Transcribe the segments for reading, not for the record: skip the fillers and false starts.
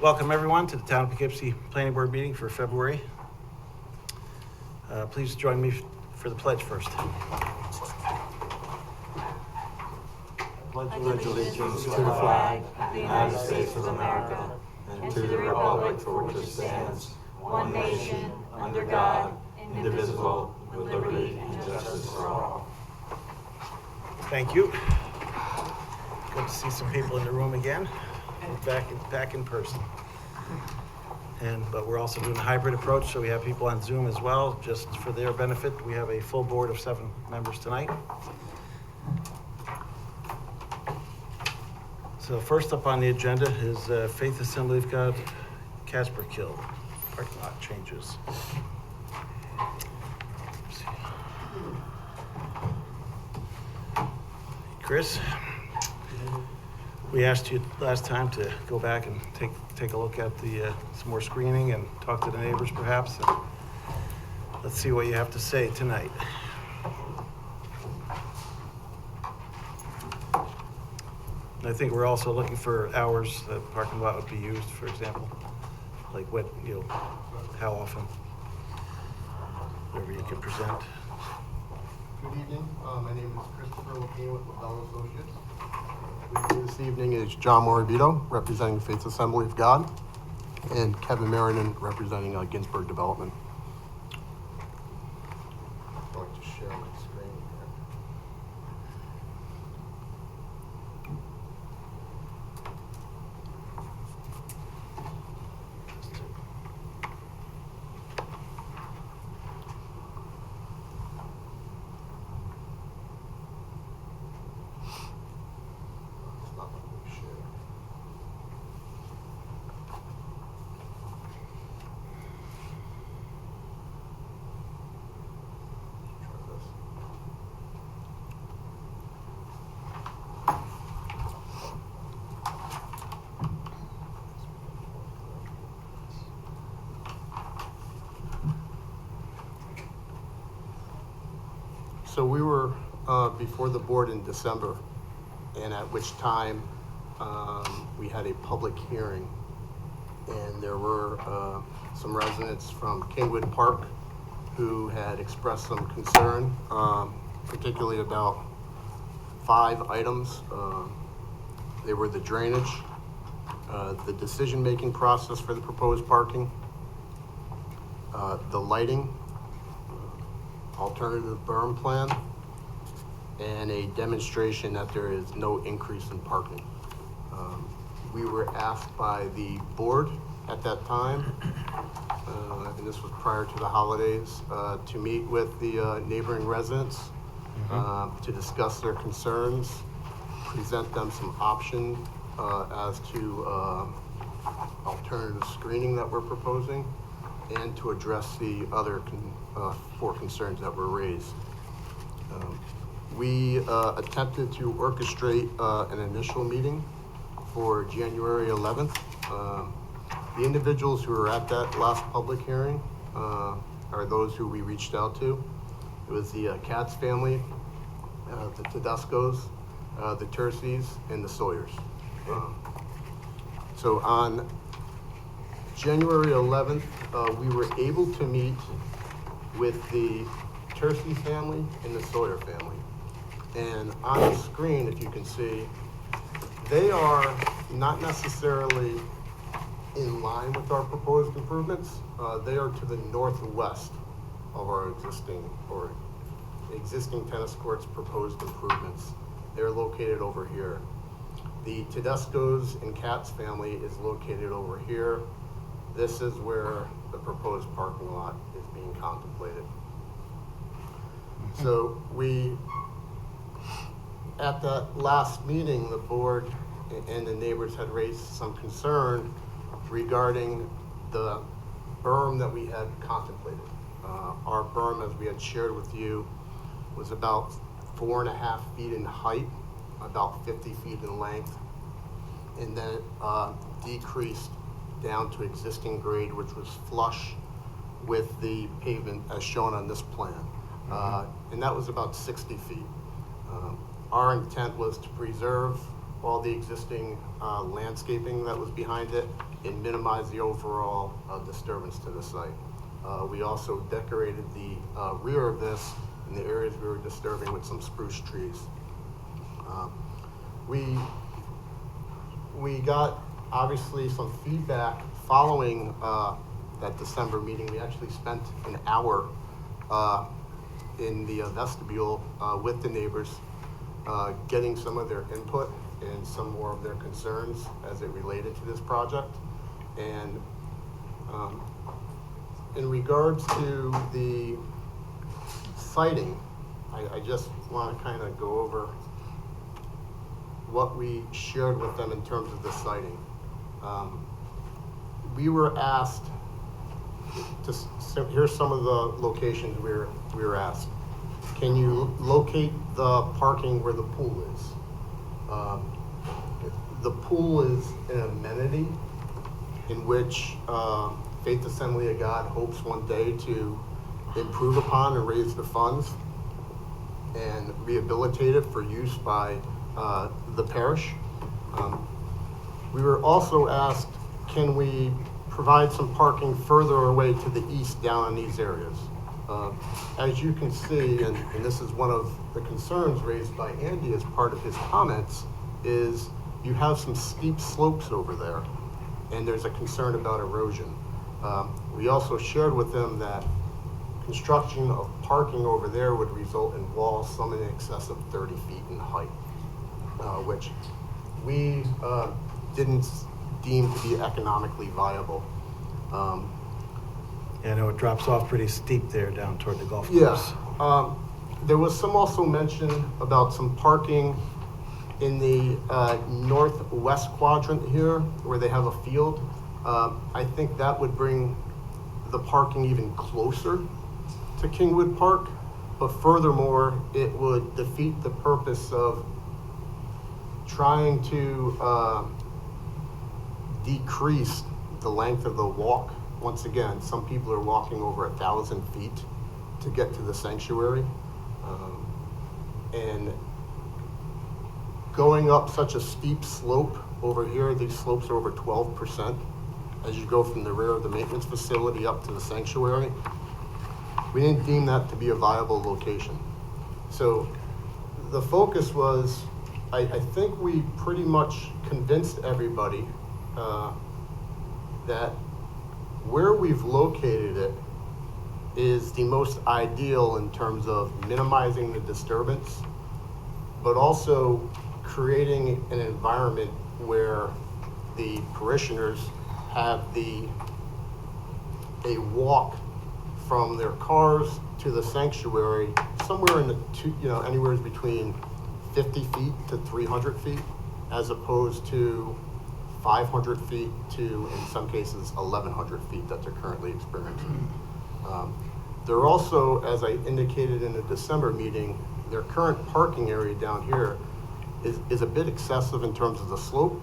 Welcome everyone to the Town of Poughkeepsie Planning Board meeting for February. Please join me for the pledge first. Pledge allegiance to the flag of the United States of America and to the republic for which it stands, one nation, under God, indivisible, with liberty and justice for all. Thank you. Good to see some people in the room again, back in person. But we're also doing a hybrid approach, so we have people on Zoom as well. Just for their benefit, we have a full board of 7 members tonight. So first up on the agenda is Faith Assembly of God, Casper Kill, parking lot changes. Chris, we asked you last time to go back and take a look at the some more screening and talk to the neighbors perhaps. And let's see what you have to say tonight. And I think we're also looking for hours that parking lot would be used, for example, like what, how often, whatever you can present. Good evening. My name is Christopher Lapine with LaBelle Associates. With me this evening is John Morabito, representing Faith Assembly of God, and Kevin Meriden, representing Ginsberg Development. I'd like to share my screen here. It's not letting me share. Try this. So we were before the board in December, and at which time we had a public hearing, and there were some residents from Kingwood Park who had expressed some concern, particularly about 5 items. They were the drainage, the decision-making process for the proposed parking, the lighting, alternative berm plan, and a demonstration that there is no increase in parking. We were asked by the board at that time, and this was prior to the holidays, to meet with the neighboring residents to discuss their concerns, present them some options as to alternative screening that we're proposing, and to address the other 4 concerns that were raised. We attempted to orchestrate an initial meeting for January 11th. The individuals who were at that last public hearing are those who we reached out to. It was the Katz family, the Tedescos, the Terces, and the Sawyers. So on January 11th, we were able to meet with the Terces family and the Sawyer family. And on the screen, if you can see, they are not necessarily in line with our proposed improvements. They are to the northwest of our existing tennis courts proposed improvements. They're located over here. The Tedescos and Katz family is located over here. This is where the proposed parking lot is being contemplated. So at that last meeting, the board and the neighbors had raised some concern regarding the berm that we had contemplated. Our berm, as we had shared with you, was about 4.5 feet in height, about 50 feet in length, and then decreased down to existing grade, which was flush with the pavement as shown on this plan. And that was about 60 feet. Our intent was to preserve all the existing landscaping that was behind it and minimize the overall disturbance to the site. We also decorated the rear of this in the areas we were disturbing with some spruce trees. We got obviously some feedback following that December meeting. We actually spent an hour in the vestibule with the neighbors, getting some of their input and some more of their concerns as it related to this project. And in regards to the siting, I just want to kind of go over what we shared with them in terms of the siting. We were asked here's some of the locations we were asked. Can you locate the parking where the pool is? The pool is an amenity in which Faith Assembly of God hopes one day to improve upon and raise the funds and rehabilitate it for use by the parish. We were also asked, can we provide some parking further away to the east down in these areas? As you can see, and this is one of the concerns raised by Andy as part of his comments, is you have some steep slopes over there, and there's a concern about erosion. We also shared with them that construction of parking over there would result in walls some in excess of 30 feet in height, which we didn't deem to be economically viable. Yeah, I know it drops off pretty steep there down toward the golf course. Yeah. There was some also mention about some parking in the northwest quadrant here where they have a field. I think that would bring the parking even closer to Kingwood Park, but furthermore, it would defeat the purpose of trying to decrease the length of the walk. Once again, some people are walking over 1,000 feet to get to the sanctuary. And going up such a steep slope over here, these slopes are over 12% as you go from the rear of the maintenance facility up to the sanctuary. We didn't deem that to be a viable location. So the focus was, I think we pretty much convinced everybody that where we've located it is the most ideal in terms of minimizing the disturbance, but also creating an environment where the parishioners have a walk from their cars to the sanctuary somewhere in the anywhere between 50 feet to 300 feet, as opposed to 500 feet to, in some cases, 1,100 feet that they're currently experiencing. They're also, as I indicated in the December meeting, their current parking area down here is a bit excessive in terms of the slope.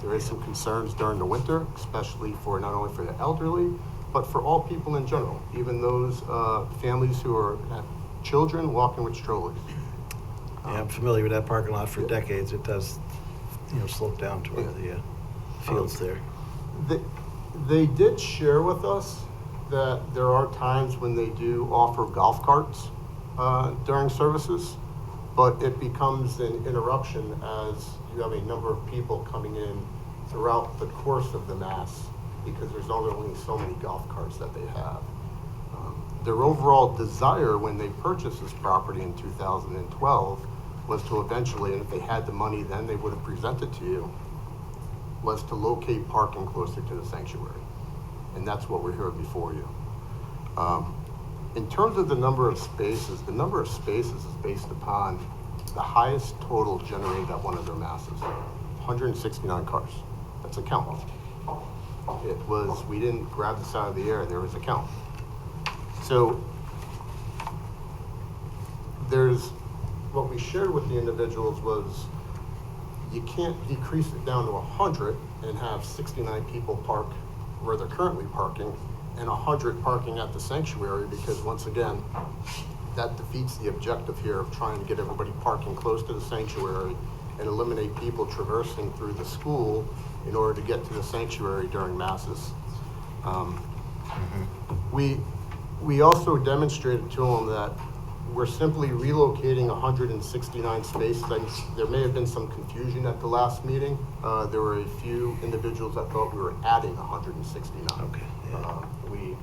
There is some concerns during the winter, especially for not only for the elderly, but for all people in general, even those families who have children walking with strollers. Yeah, I'm familiar with that parking lot for decades. It does, slope down toward the fields there. They did share with us that there are times when they do offer golf carts during services, but it becomes an interruption as you have a number of people coming in throughout the course of the Mass, because there's only so many golf carts that they have. Their overall desire when they purchased this property in 2012 was to eventually, and if they had the money then they would have presented to you, was to locate parking closer to the sanctuary. And that's what we're here before you. In terms of the number of spaces is based upon the highest total generated at one of their masses, 169 cars. That's a count. We didn't grab this out of the air, there was a count. So what we shared with the individuals was, you can't decrease it down to 100 and have 69 people park where they're currently parking and 100 parking at the sanctuary, because once again, that defeats the objective here of trying to get everybody parking close to the sanctuary and eliminate people traversing through the school in order to get to the sanctuary during masses. We also demonstrated to them that we're simply relocating 169 spaces. There may have been some confusion at the last meeting. There were a few individuals that thought we were adding 169. Okay, yeah.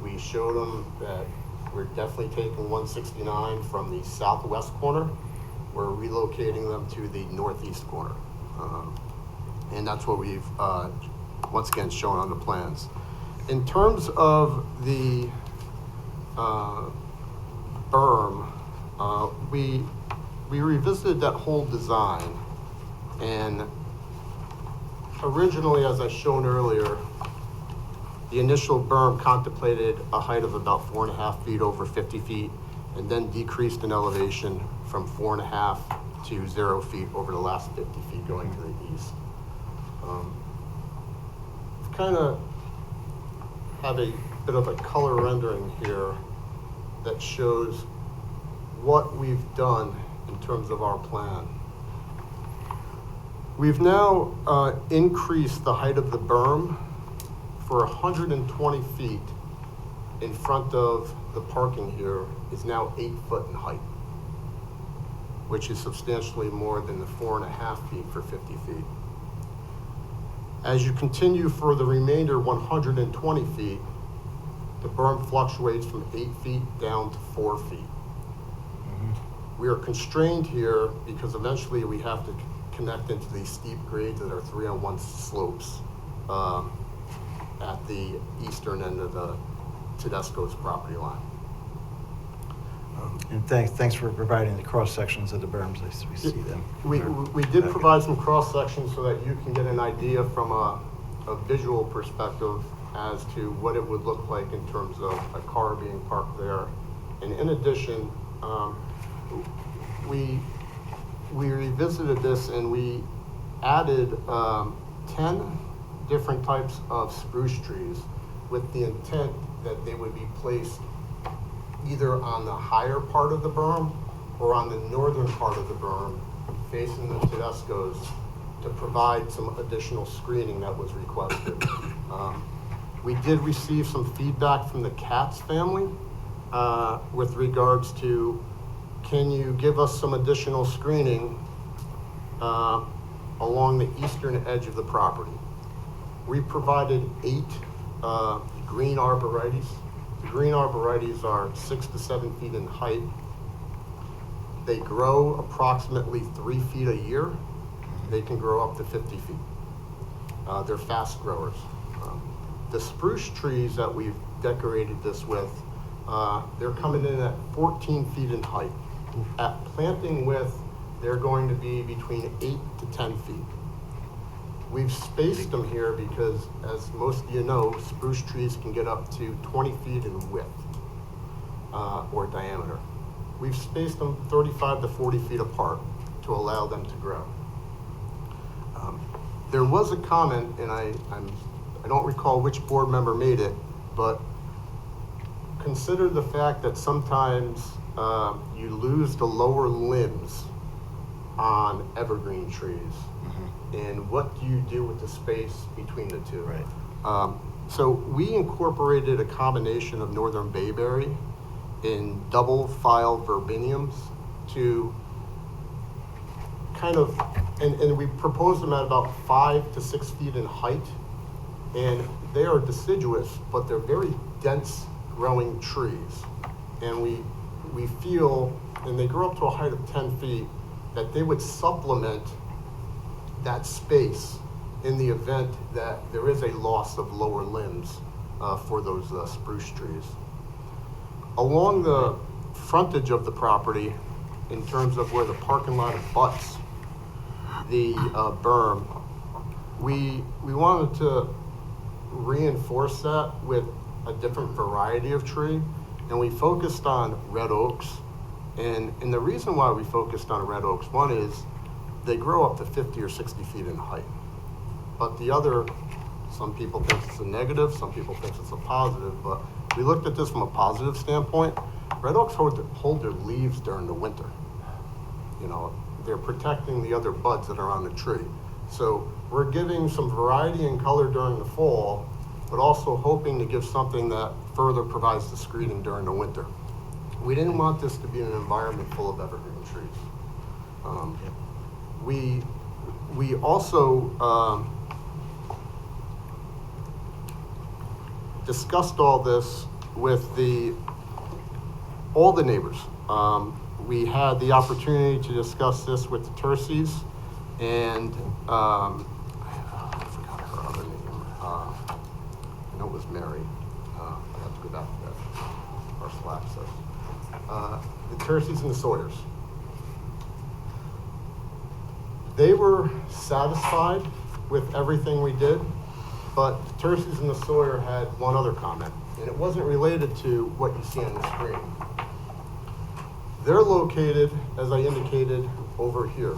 We showed them that we're definitely taking 169 from the southwest corner. We're relocating them to the northeast corner. And that's what we've, once again, shown on the plans. In terms of the berm, we revisited that whole design, and originally, as I shown earlier, the initial berm contemplated a height of about 4.5 feet over 50 feet, and then decreased in elevation from 4.5 to 0 feet over the last 50 feet going to the east. Kind of have a bit of a color rendering here that shows what we've done in terms of our plan. We've now increased the height of the berm for 120 feet in front of the parking here is now 8 foot in height, which is substantially more than the 4.5 feet for 50 feet. As you continue for the remainder 120 feet, the berm fluctuates from 8 feet down to 4 feet. We are constrained here because eventually we have to connect into these steep grades that are 3-on-1 slopes at the eastern end of the Tedesco's property line. And thanks for providing the cross sections of the berms. We see them. We did provide some cross sections so that you can get an idea from a visual perspective as to what it would look like in terms of a car being parked there. And in addition, we revisited this and we added 10 different types of spruce trees with the intent that they would be placed either on the higher part of the berm or on the northern part of the berm facing the Tedesco's to provide some additional screening that was requested. We did receive some feedback from the Katz family with regards to, can you give us some additional screening along the eastern edge of the property? We provided 8 green arborvitaes. The green arborvitaes are 6 to 7 feet in height. They grow approximately 3 feet a year. They can grow up to 50 feet. They're fast growers. The spruce trees that we've decorated this with, they're coming in at 14 feet in height. At planting width, they're going to be between 8 to 10 feet. We've spaced them here because, as most of you know, spruce trees can get up to 20 feet in width or diameter. We've spaced them 35 to 40 feet apart to allow them to grow. There was a comment, and I don't recall which board member made it, but consider the fact that sometimes you lose the lower limbs on evergreen trees. And what do you do with the space between the two? Right. So we incorporated a combination of northern bayberry in double file verbeniums to kind of, and we proposed them at about 5 to 6 feet in height. And they are deciduous, but they're very dense growing trees. And we feel, and they grow up to a height of 10 feet, that they would supplement that space in the event that there is a loss of lower limbs for those spruce trees. Along the frontage of the property, in terms of where the parking lot abuts the berm, we wanted to reinforce that with a different variety of tree, and we focused on red oaks. And the reason why we focused on red oaks, one is they grow up to 50 or 60 feet in height. But the other, some people think it's a negative, some people think it's a positive, but we looked at this from a positive standpoint. Red oaks hold their leaves during the winter. You know, they're protecting the other buds that are on the tree. So we're giving some variety in color during the fall, but also hoping to give something that further provides the screening during the winter. We didn't want this to be an environment full of evergreen trees. We also discussed all this with all the neighbors. We had the opportunity to discuss this with the Terces and I forgot her other name. I know it was Mary. I have to go back to that. Our Slack says. The Terces and the Sawyers. They were satisfied with everything we did, but the Terces and the Sawyer had one other comment, and it wasn't related to what you see on the screen. They're located, as I indicated, over here.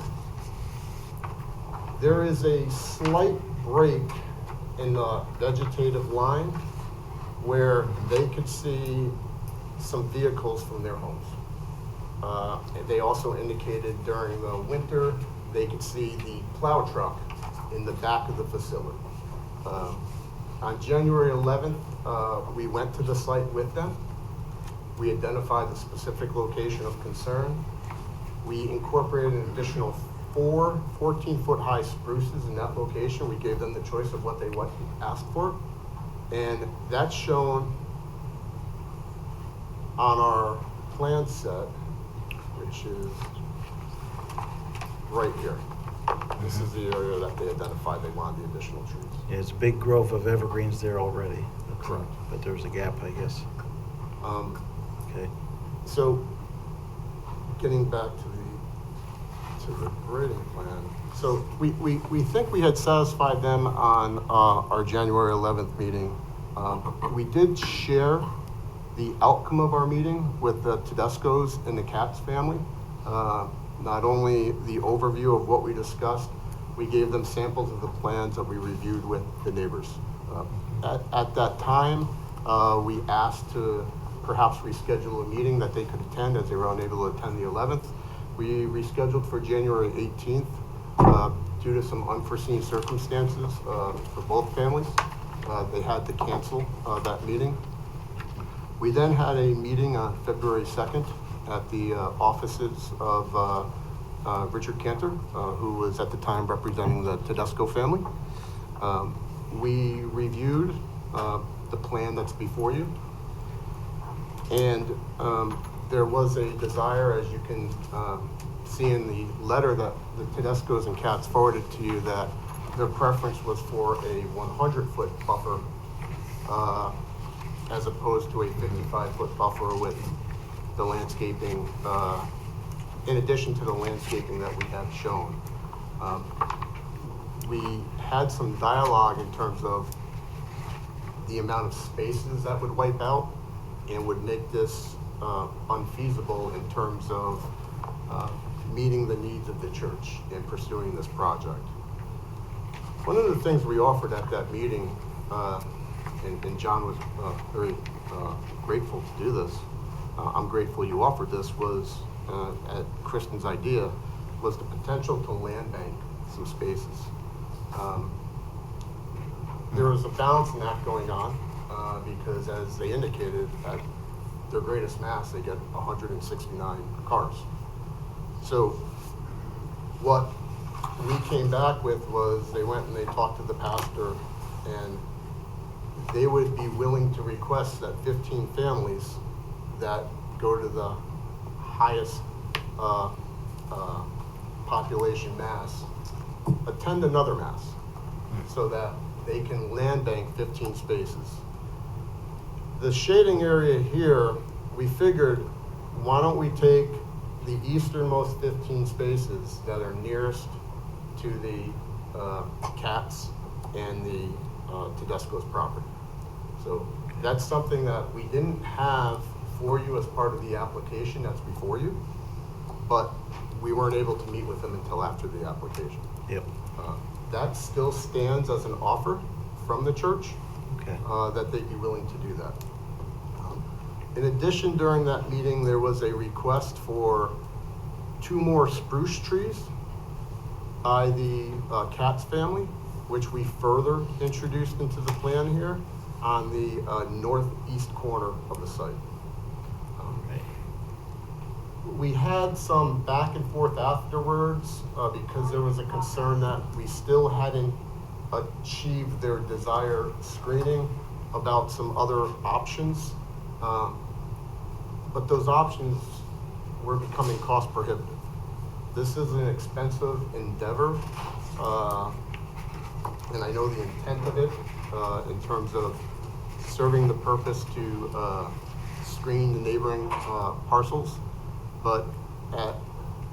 There is a slight break in the vegetative line where they could see some vehicles from their homes. And they also indicated during the winter, they could see the plow truck in the back of the facility. On January 11th, we went to the site with them. We identified the specific location of concern. We incorporated an additional 4 14-foot high spruces in that location. We gave them the choice of what they asked for. And that's shown on our plan set, which is right here. This is the area that they identified they wanted the additional trees. Yeah, it's a big growth of evergreens there already. Correct. But there's a gap, I guess. Okay. So, getting back to the grading plan. So we think we had satisfied them on our January 11th meeting. We did share the outcome of our meeting with the Tedescos and the Katz family. Not only the overview of what we discussed, we gave them samples of the plans that we reviewed with the neighbors. At that time, we asked to perhaps reschedule a meeting that they could attend as they were unable to attend the 11th. We rescheduled for January 18th due to some unforeseen circumstances for both families. They had to cancel that meeting. We then had a meeting on February 2nd at the offices of Richard Cantor, who was at the time representing the Tedesco family. We reviewed the plan that's before you, and there was a desire, as you can see in the letter that the Tedescos and Katz forwarded to you, that their preference was for a 100-foot buffer as opposed to a 55-foot buffer with the landscaping, in addition to the landscaping that we had shown. We had some dialogue in terms of the amount of spaces that would wipe out and would make this unfeasible in terms of meeting the needs of the church in pursuing this project. One of the things we offered at that meeting, and John was very grateful to do this, I'm grateful you offered this, was at Kristen's idea, was the potential to land bank some spaces. There was a balancing act going on because, as they indicated, at their greatest mass, they get 169 cars. So what we came back with was they went and they talked to the pastor, and they would be willing to request that 15 families that go to the highest population mass attend another mass so that they can land bank 15 spaces. The shading area here, we figured, why don't we take the easternmost 15 spaces that are nearest to the Katz and the Tedesco's property. So that's something that we didn't have for you as part of the application that's before you, but we weren't able to meet with them until after the application. Yep. That still stands as an offer from the church, Okay. that they'd be willing to do that. In addition, during that meeting, there was a request for 2 more spruce trees by the Katz family, which we further introduced into the plan here on the northeast corner of the site. We had some back and forth afterwards because there was a concern that we still hadn't achieved their desired screening about some other options. But those options were becoming cost prohibitive. This is an expensive endeavor, and I know the intent of it in terms of serving the purpose to screen the neighboring parcels. But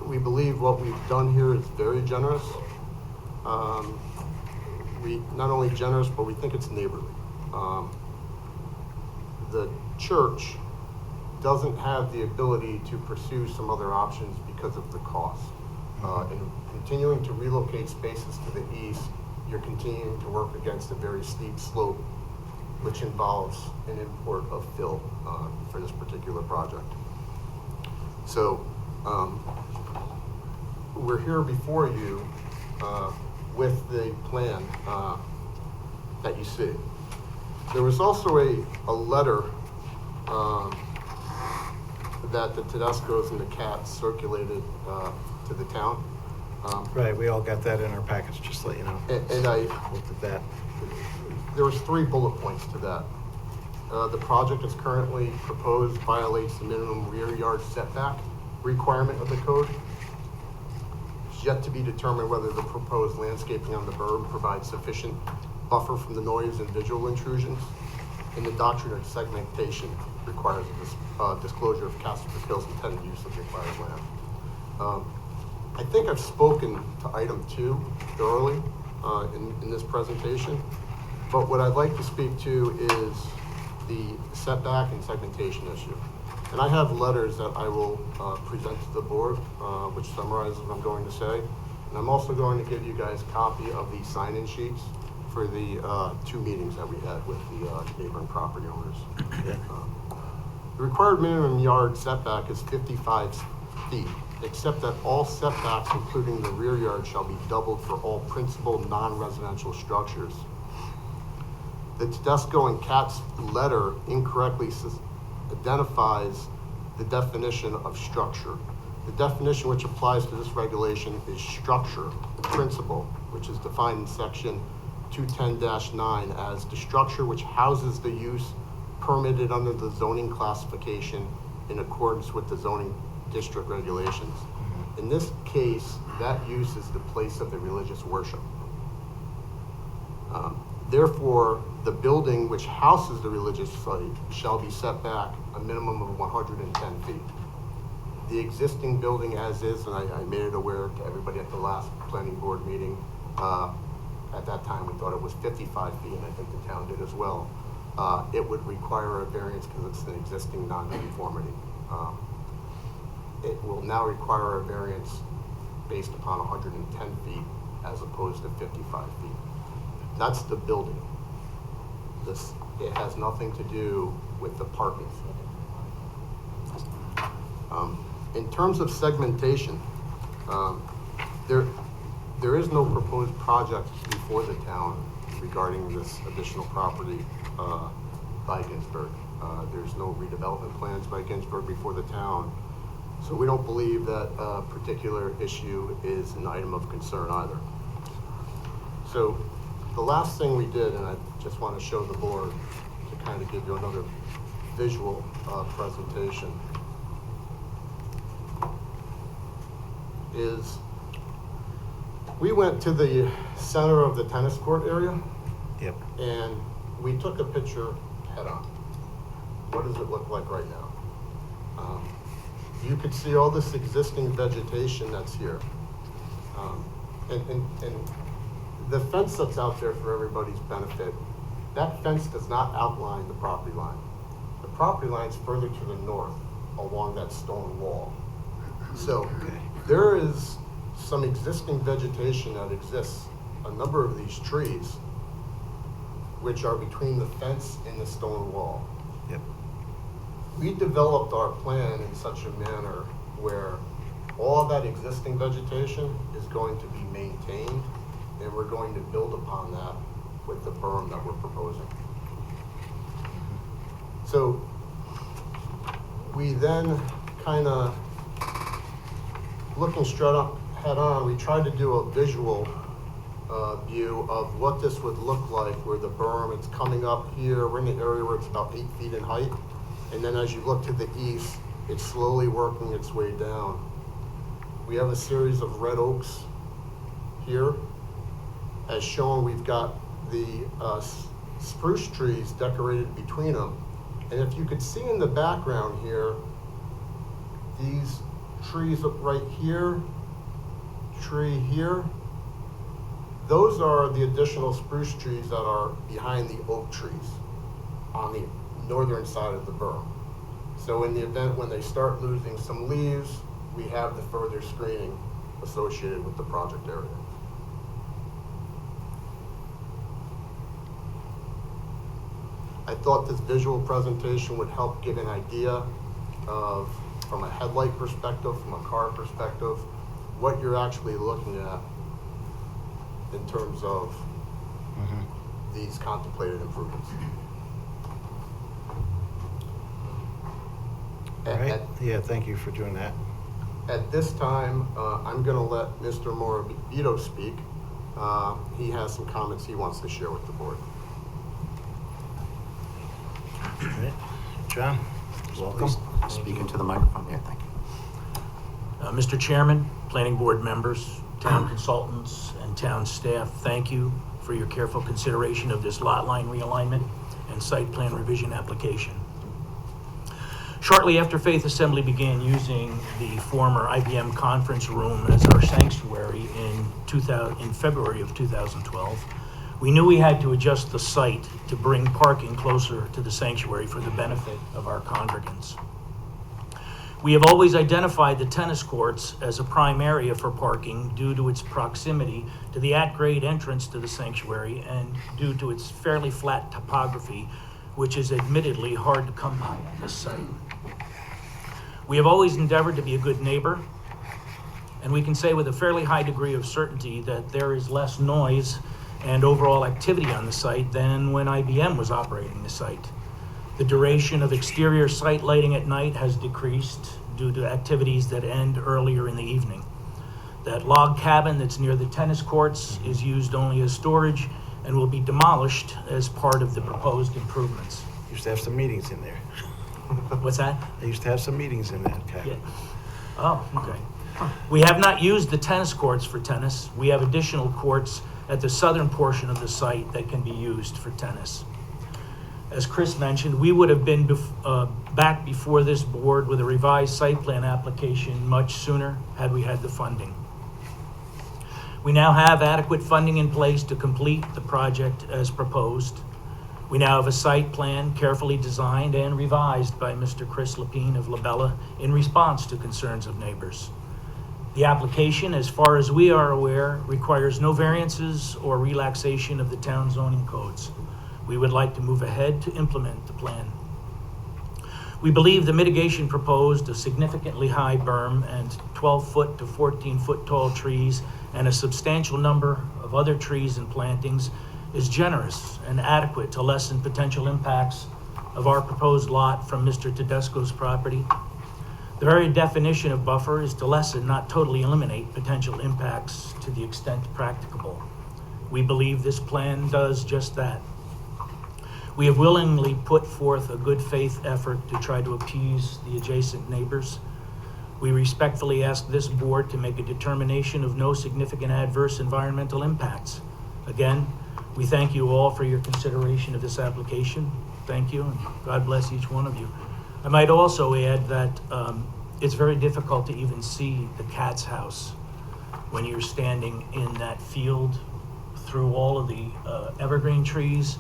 we believe what we've done here is very generous. We not only generous, but we think it's neighborly. The church doesn't have the ability to pursue some other options because of the cost. In continuing to relocate spaces to the east, you're continuing to work against a very steep slope, which involves an import of fill for this particular project. So we're here before you with the plan that you see. There was also a letter that the Tedescos and the Katz circulated to the town. Right, we all got that in our package, just to let you know. And I Looked at that. there was 3 bullet points to that. The project as currently proposed violates the minimum rear yard setback requirement of the code. It's yet to be determined whether the proposed landscaping on the berm provides sufficient buffer from the noise and visual intrusions. And the doctrine of segmentation requires a disclosure of Castleford Hills' intended use of the acquired land. I think I've spoken to item 2 thoroughly in this presentation, but what I'd like to speak to is the setback and segmentation issue. And I have letters that I will present to the board, which summarizes what I'm going to say. And I'm also going to give you guys a copy of the sign-in sheets for the 2 meetings that we had with the neighboring property owners. Yeah. The required minimum yard setback is 55 feet, except that all setbacks, including the rear yard, shall be doubled for all principal non-residential structures. The Tedesco and Katz letter incorrectly identifies the definition of structure. The definition which applies to this regulation is structure, principal, which is defined in section 210-9 as the structure which houses the use permitted under the zoning classification in accordance with the zoning district regulations. In this case, that use is the place of the religious worship. Therefore, the building which houses the religious site shall be set back a minimum of 110 feet. The existing building as is, and I made it aware to everybody at the last planning board meeting, at that time we thought it was 55 feet, and I think the town did as well. It would require a variance because it's an existing non-conformity. It will now require a variance based upon 110 feet as opposed to 55 feet. That's the building. It has nothing to do with the parking. In terms of segmentation, there is no proposed project before the town regarding this additional property by Ginsberg. There's no redevelopment plans by Ginsberg before the town. So we don't believe that a particular issue is an item of concern either. So the last thing we did, and I just want to show the board to kind of give you another visual presentation, is we went to the center of the tennis court area. Yep. And we took a picture head on. What does it look like right now? You could see all this existing vegetation that's here. And the fence that's out there for everybody's benefit, that fence does not outline the property line. The property line's further to the north along that stone wall. So there is some existing vegetation that exists, a number of these trees, which are between the fence and the stone wall. Yep. We developed our plan in such a manner where All of that existing vegetation is going to be maintained, and we're going to build upon that with the berm that we're proposing. So we then kind of, looking straight up head on, we tried to do a visual view of what this would look like, where the berm, it's coming up here, we're in the area where it's about 8 feet in height, and then as you look to the east, it's slowly working its way down. We have a series of red oaks here. As shown, we've got the spruce trees decorated between them. And if you could see in the background here, these trees right here, tree here, those are the additional spruce trees that are behind the oak trees on the northern side of the berm. So in the event when they start losing some leaves, we have the further screening associated with the project area. I thought this visual presentation would help give an idea of, from a headlight perspective, from a car perspective, what you're actually looking at in terms of these contemplated improvements. All right, yeah, thank you for doing that. At this time, I'm going to let Mr. Morabito speak. He has some comments he wants to share with the board. All right. John, welcome. Speak into the microphone. Yeah, thank you. Mr. Chairman, planning board members, town consultants, and town staff, thank you for your careful consideration of this lot line realignment and site plan revision application. Shortly after Faith Assembly began using the former IBM conference room as our sanctuary in February of 2012, we knew we had to adjust the site to bring parking closer to the sanctuary for the benefit of our congregants. We have always identified the tennis courts as a prime area for parking due to its proximity to the at-grade entrance to the sanctuary and due to its fairly flat topography, which is admittedly hard to come by on this site. We have always endeavored to be a good neighbor, and we can say with a fairly high degree of certainty that there is less noise and overall activity on the site than when IBM was operating the site. The duration of exterior site lighting at night has decreased due to activities that end earlier in the evening. That log cabin that's near the tennis courts is used only as storage and will be demolished as part of the proposed improvements. Used to have some meetings in there. What's that? I used to have some meetings in that cabin. Yeah. Oh, okay. We have not used the tennis courts for tennis. We have additional courts at the southern portion of the site that can be used for tennis. As Chris mentioned, we would have been back before this board with a revised site plan application much sooner had we had the funding. We now have adequate funding in place to complete the project as proposed. We now have a site plan carefully designed and revised by Mr. Chris Lapine of Labella in response to concerns of neighbors. The application, as far as we are aware, requires no variances or relaxation of the town zoning codes. We would like to move ahead to implement the plan. We believe the mitigation proposed, a significantly high berm and 12-foot to 14-foot tall trees and a substantial number of other trees and plantings, is generous and adequate to lessen potential impacts of our proposed lot from Mr. Tedesco's property. The very definition of buffer is to lessen, not totally eliminate, potential impacts to the extent practicable. We believe this plan does just that. We have willingly put forth a good faith effort to try to appease the adjacent neighbors. We respectfully ask this board to make a determination of no significant adverse environmental impacts. Again, we thank you all for your consideration of this application. Thank you, and God bless each one of you. I might also add that it's very difficult to even see the cat's house when you're standing in that field through all of the evergreen trees.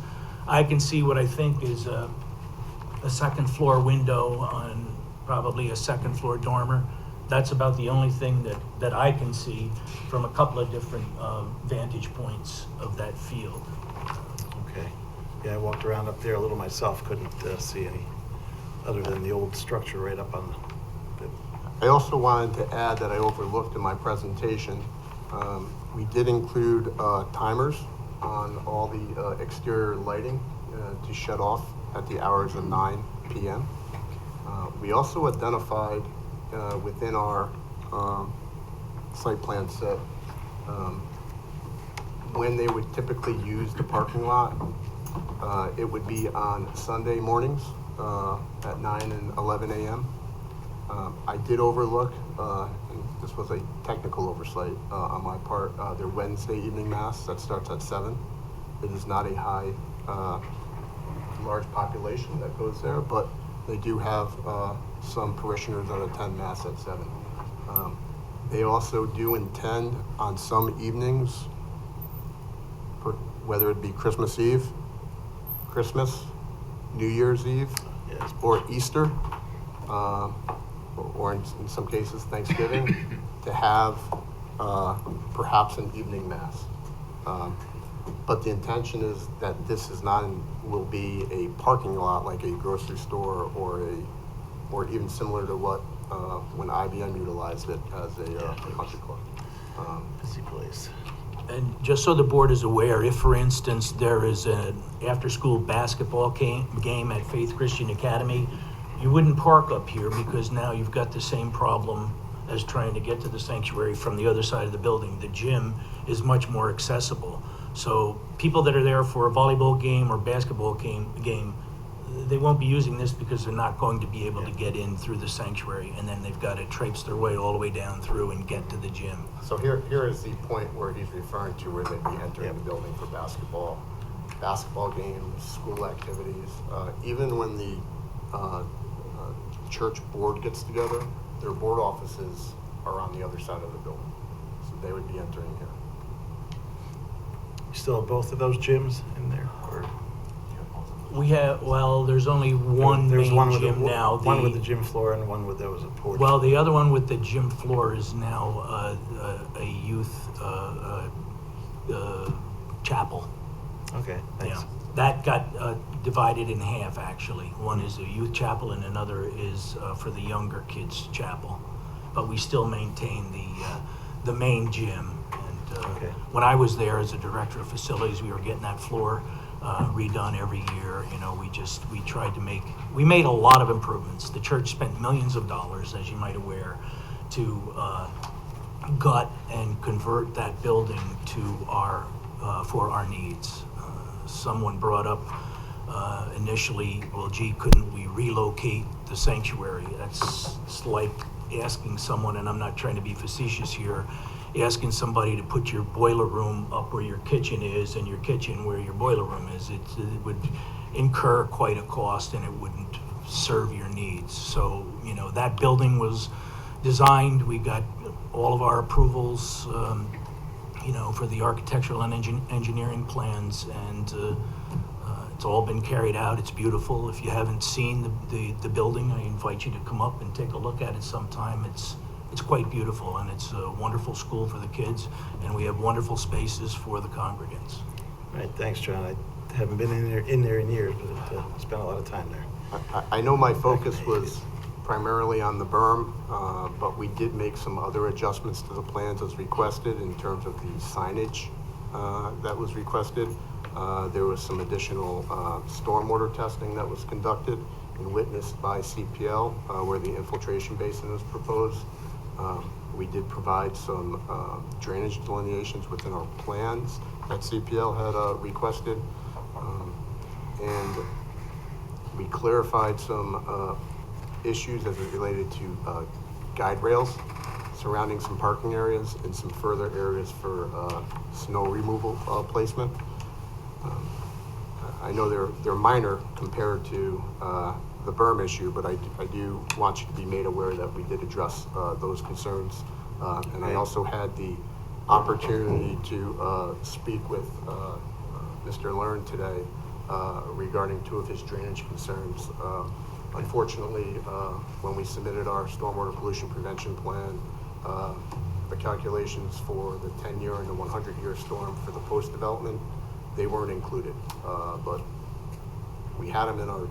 I can see what I think is a second floor window on probably a second floor dormer. That's about the only thing that I can see from a couple of different vantage points of that field. Okay. Yeah, I walked around up there a little myself, couldn't see any, other than the old structure right up on the I also wanted to add that I overlooked in my presentation, we did include timers on all the exterior lighting to shut off at the hours of 9 p.m. We also identified within our site plan set when they would typically use the parking lot. It would be on Sunday mornings at 9 and 11 a.m. I did overlook, and this was a technical oversight on my part, their Wednesday evening mass that starts at 7. It is not a high, large population that goes there, but they do have some parishioners that attend mass at 7. They also do intend on some evenings, whether it be Christmas Eve, Christmas, New Year's Eve, Yes. or Easter, or in some cases Thanksgiving, to have perhaps an evening mass. But the intention is that this is not, will be a parking lot like a grocery store or even similar to what when IBM utilized it as a country club. Busy place. And just so the board is aware, if, for instance, there is an after-school basketball game at Faith Christian Academy, you wouldn't park up here because now you've got the same problem as trying to get to the sanctuary from the other side of the building. The gym is much more accessible. So people that are there for a volleyball game or basketball game, they won't be using this because they're not going to be able to get in through the sanctuary, and then they've got to traipse their way all the way down through and get to the gym. So here is the point where he's referring to where they'd be entering the building for basketball games, school activities. Even when the church board gets together, their board offices are on the other side of the building. So they would be entering here. You still have both of those gyms in there? Or? We have, well, there's only one There's main one with gym now. One with the gym floor and one with, there was a porch. Well, the other one with the gym floor is now a youth chapel. Okay, thanks. Yeah. That got divided in half, actually. One is a youth chapel and another is for the younger kids' chapel. But we still maintain the main gym. And Okay. when I was there as a director of facilities, we were getting that floor redone every year. You know, we made a lot of improvements. The church spent millions of dollars, as you might aware, to gut and convert that building to for our needs. Someone brought up initially, well, gee, couldn't we relocate the sanctuary? It's like asking someone, and I'm not trying to be facetious here, asking somebody to put your boiler room up where your kitchen is and your kitchen where your boiler room is. It would incur quite a cost and it wouldn't serve your needs. So, you know, that building was designed. We got all of our approvals, you know, for the architectural and engineering plans, and it's all been carried out. It's beautiful. If you haven't seen the building, I invite you to come up and take a look at it sometime. It's quite beautiful, and it's a wonderful school for the kids, and we have wonderful spaces for the congregants. All right, thanks, John. I haven't been in there in years, but I spent a lot of time there. I know my focus was primarily on the berm, but we did make some other adjustments to the plans as requested in terms of the signage that was requested. There was some additional stormwater testing that was conducted and witnessed by CPL where the infiltration basin is proposed. We did provide some drainage delineations within our plans that CPL had requested. And we clarified some issues as it related to guide rails surrounding some parking areas and some further areas for snow removal placement. I know they're minor compared to the berm issue, but I do want you to be made aware that we did address those concerns. And I also had the opportunity to speak with Mr. Learn today regarding two of his drainage concerns. Unfortunately, when we submitted our stormwater pollution prevention plan, the calculations for the 10-year and the 100-year storm for the post-development, they weren't included. But we had them in our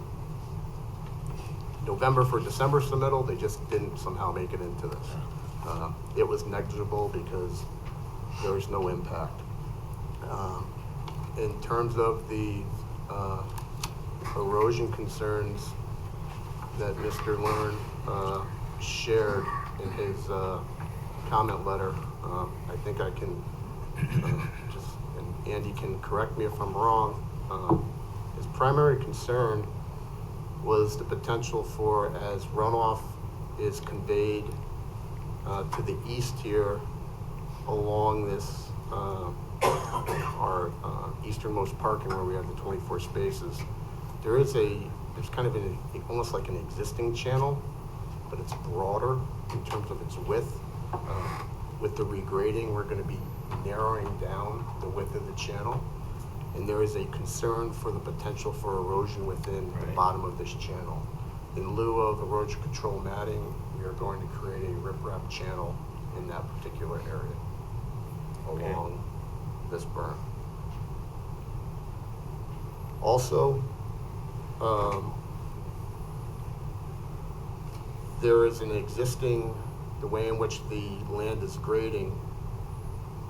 November for December submittal, they just didn't somehow make it into this. It was negligible because there was no impact. In terms of the erosion concerns that Mr. Learn shared in his comment letter, I think I can just, and Andy can correct me if I'm wrong, his primary concern was the potential for, as runoff is conveyed to the east here along this our easternmost parking where we have the 24 spaces, there's kind of almost like an existing channel, but it's broader in terms of its width. With the regrading, we're going to be narrowing down the width of the channel, and there is a concern for the potential for erosion within the bottom of this channel. In lieu of erosion control matting, we are going to create a riprap channel in that particular area along this berm. Also, there is an existing, the way in which the land is grading,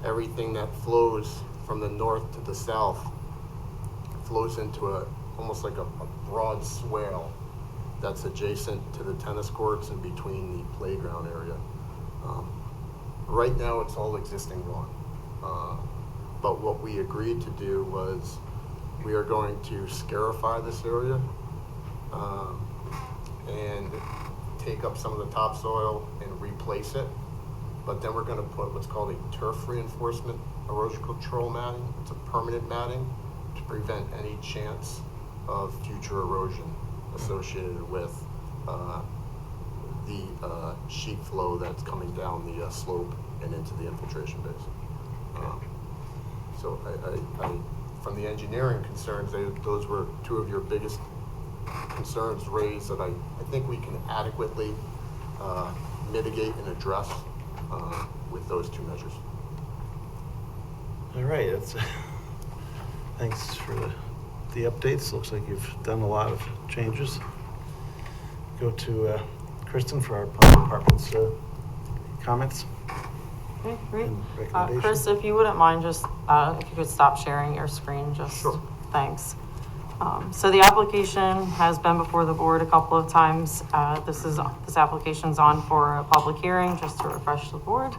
everything that flows from the north to the south flows into almost like a broad swale that's adjacent to the tennis courts and between the playground area. Right now, it's all existing lawn. But what we agreed to do was we are going to scarify this area and take up some of the topsoil and replace it. But then we're going to put what's called a turf reinforcement erosion control matting. It's a permanent matting to prevent any chance of future erosion associated with the sheet flow that's coming down the slope and into the infiltration basin. So I, from the engineering concerns, those were two of your biggest concerns raised that I think we can adequately mitigate and address with those two measures. All right, thanks for the updates. Looks like you've done a lot of changes. Go to Kristen for our public department's comments Okay, great. and recommendations. Chris, if you wouldn't mind, just if you could stop sharing your screen, just Sure. thanks. So the application has been before the board a couple of times. This application's on for a public hearing, just to refresh the board.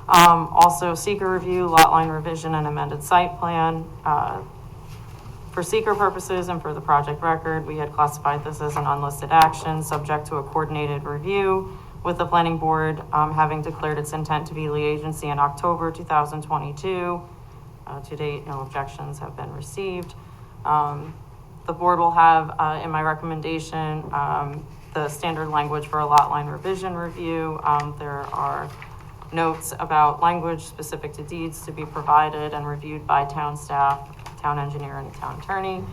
Also, seeker review, lot line revision, and amended site plan. For seeker purposes and for the project record, we had classified this as an unlisted action, subject to a coordinated review, with the planning board having declared its intent to be lead agency in October 2022. To date, no objections have been received. The board will have, in my recommendation, the standard language for a lot line revision review. There are notes about language specific to deeds to be provided and reviewed by town staff, town engineer, and town attorney.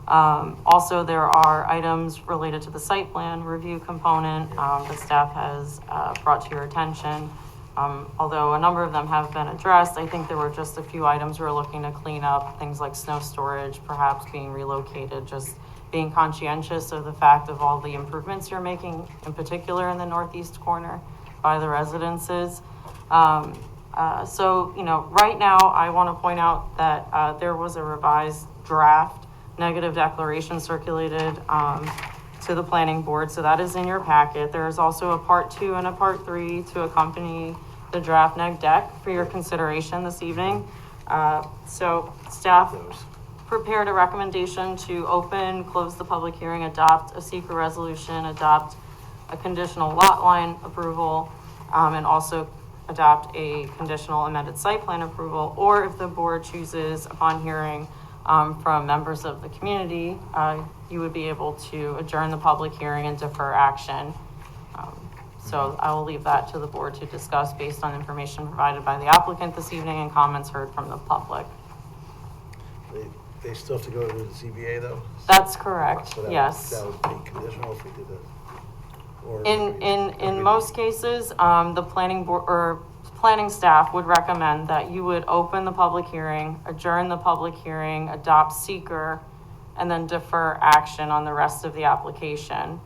Also, there are items related to the site plan review component that staff has brought to your attention. Although a number of them have been addressed, I think there were just a few items we're looking to clean up, things like snow storage, perhaps being relocated, just being conscientious of the fact of all the improvements you're making, in particular in the northeast corner by the residences. So, right now I want to point out that there was a revised draft negative declaration circulated to the planning board. So that is in your packet. There is also a part 2 and a part 3 to accompany the draft neg deck for your consideration this evening. So staff prepared a recommendation to open, close the public hearing, adopt a secret resolution, adopt a conditional lot line approval, and also adopt a conditional amended site plan approval, or if the board chooses upon hearing from members of the community, you would be able to adjourn the public hearing and defer action. So I will leave that to the board to discuss based on information provided by the applicant this evening and comments heard from the public. They still have to go to the ZBA though? That's correct, So that yes. That would be conditional if we did that? Or In most cases, the planning board or planning staff would recommend that you would open the public hearing, adjourn the public hearing, adopt seeker, and then defer action on the rest of the application.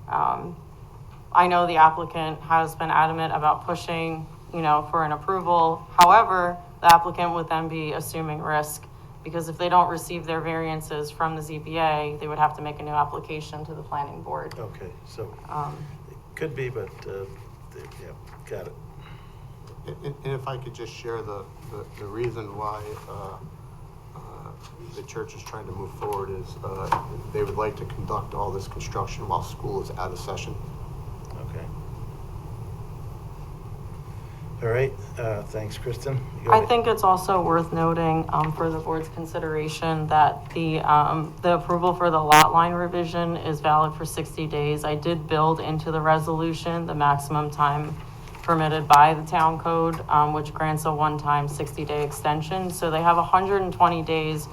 I know the applicant has been adamant about pushing, for an approval. However, the applicant would then be assuming risk, because if they don't receive their variances from the ZBA, they would have to make a new application to the planning board. Okay, so it could be, but, yeah, got it. And if I could just share the reason why the church is trying to move forward is they would like to conduct all this construction while school is out of session. Okay. All right, thanks, Kristen. You go I ahead. think it's also worth noting, for the board's consideration that the approval for the lot line revision is valid for 60 days. I did build into the resolution the maximum time permitted by the town code, which grants a one-time 60-day extension. So they have 120 days.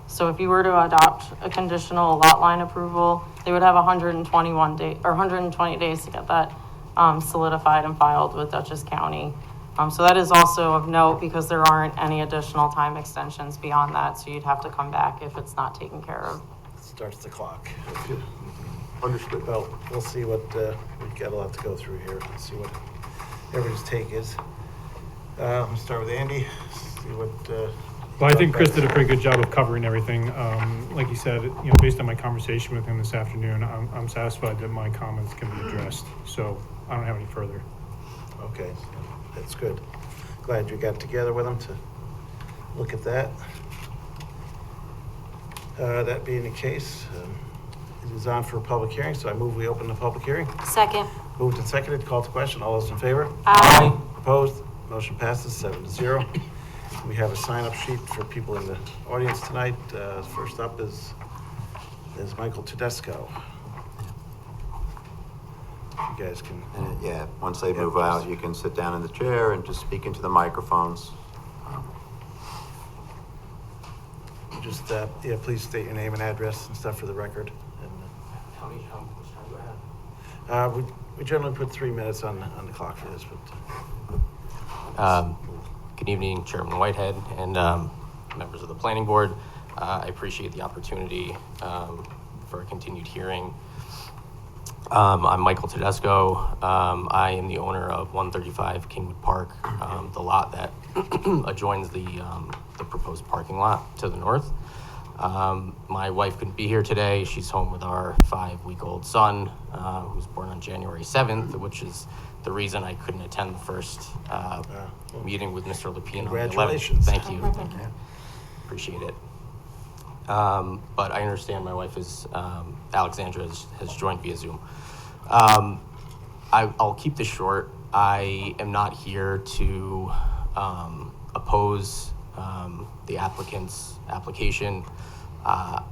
So if you were to adopt a conditional lot line approval, they would have 120 days to get that solidified and filed with Dutchess County. So that is also of note, because there aren't any additional time extensions beyond that. So you'd have to come back if it's not taken care of. Starts the clock. Understood. Well, we'll see what, we've got a lot to go through here. Let's see what everybody's take is. We'll start with Andy, see what, Well, I think Chris did a pretty good job of covering everything. Like you said, based on my conversation with him this afternoon, I'm satisfied that my comments can be addressed. So I don't have any further. okay, that's good. Glad you got together with him to look at that. That being the case, it is on for a public hearing, so I move we open the public hearing. Second. Moved and seconded, call to question. All those in favor? Aye. Opposed? Motion passes 7-0. We have a sign-up sheet for people in the audience tonight. First up is Michael Tedesco. You guys can, And yeah, once they move out, you can sit down in the chair and just speak into the microphones. just, yeah, please state your name and address and stuff for the record. And, How much time do I have? we generally put 3 minutes on the clock for this, but. Good evening, Chairman Whitehead and members of the Planning Board. I appreciate the opportunity for a continued hearing. I'm Michael Tedesco. I am the owner of 135 Kingwood Park, the lot that adjoins the proposed parking lot to the north. My wife couldn't be here today. She's home with our 5-week-old son, who was born on January 7th, which is the reason I couldn't attend the first meeting with Mr. Lepine on the 11th. Congratulations. Thank you. Thank you. Appreciate it. But I understand my wife is, Alexandra has joined via Zoom. I'll keep this short. I am not here to oppose the applicant's application. I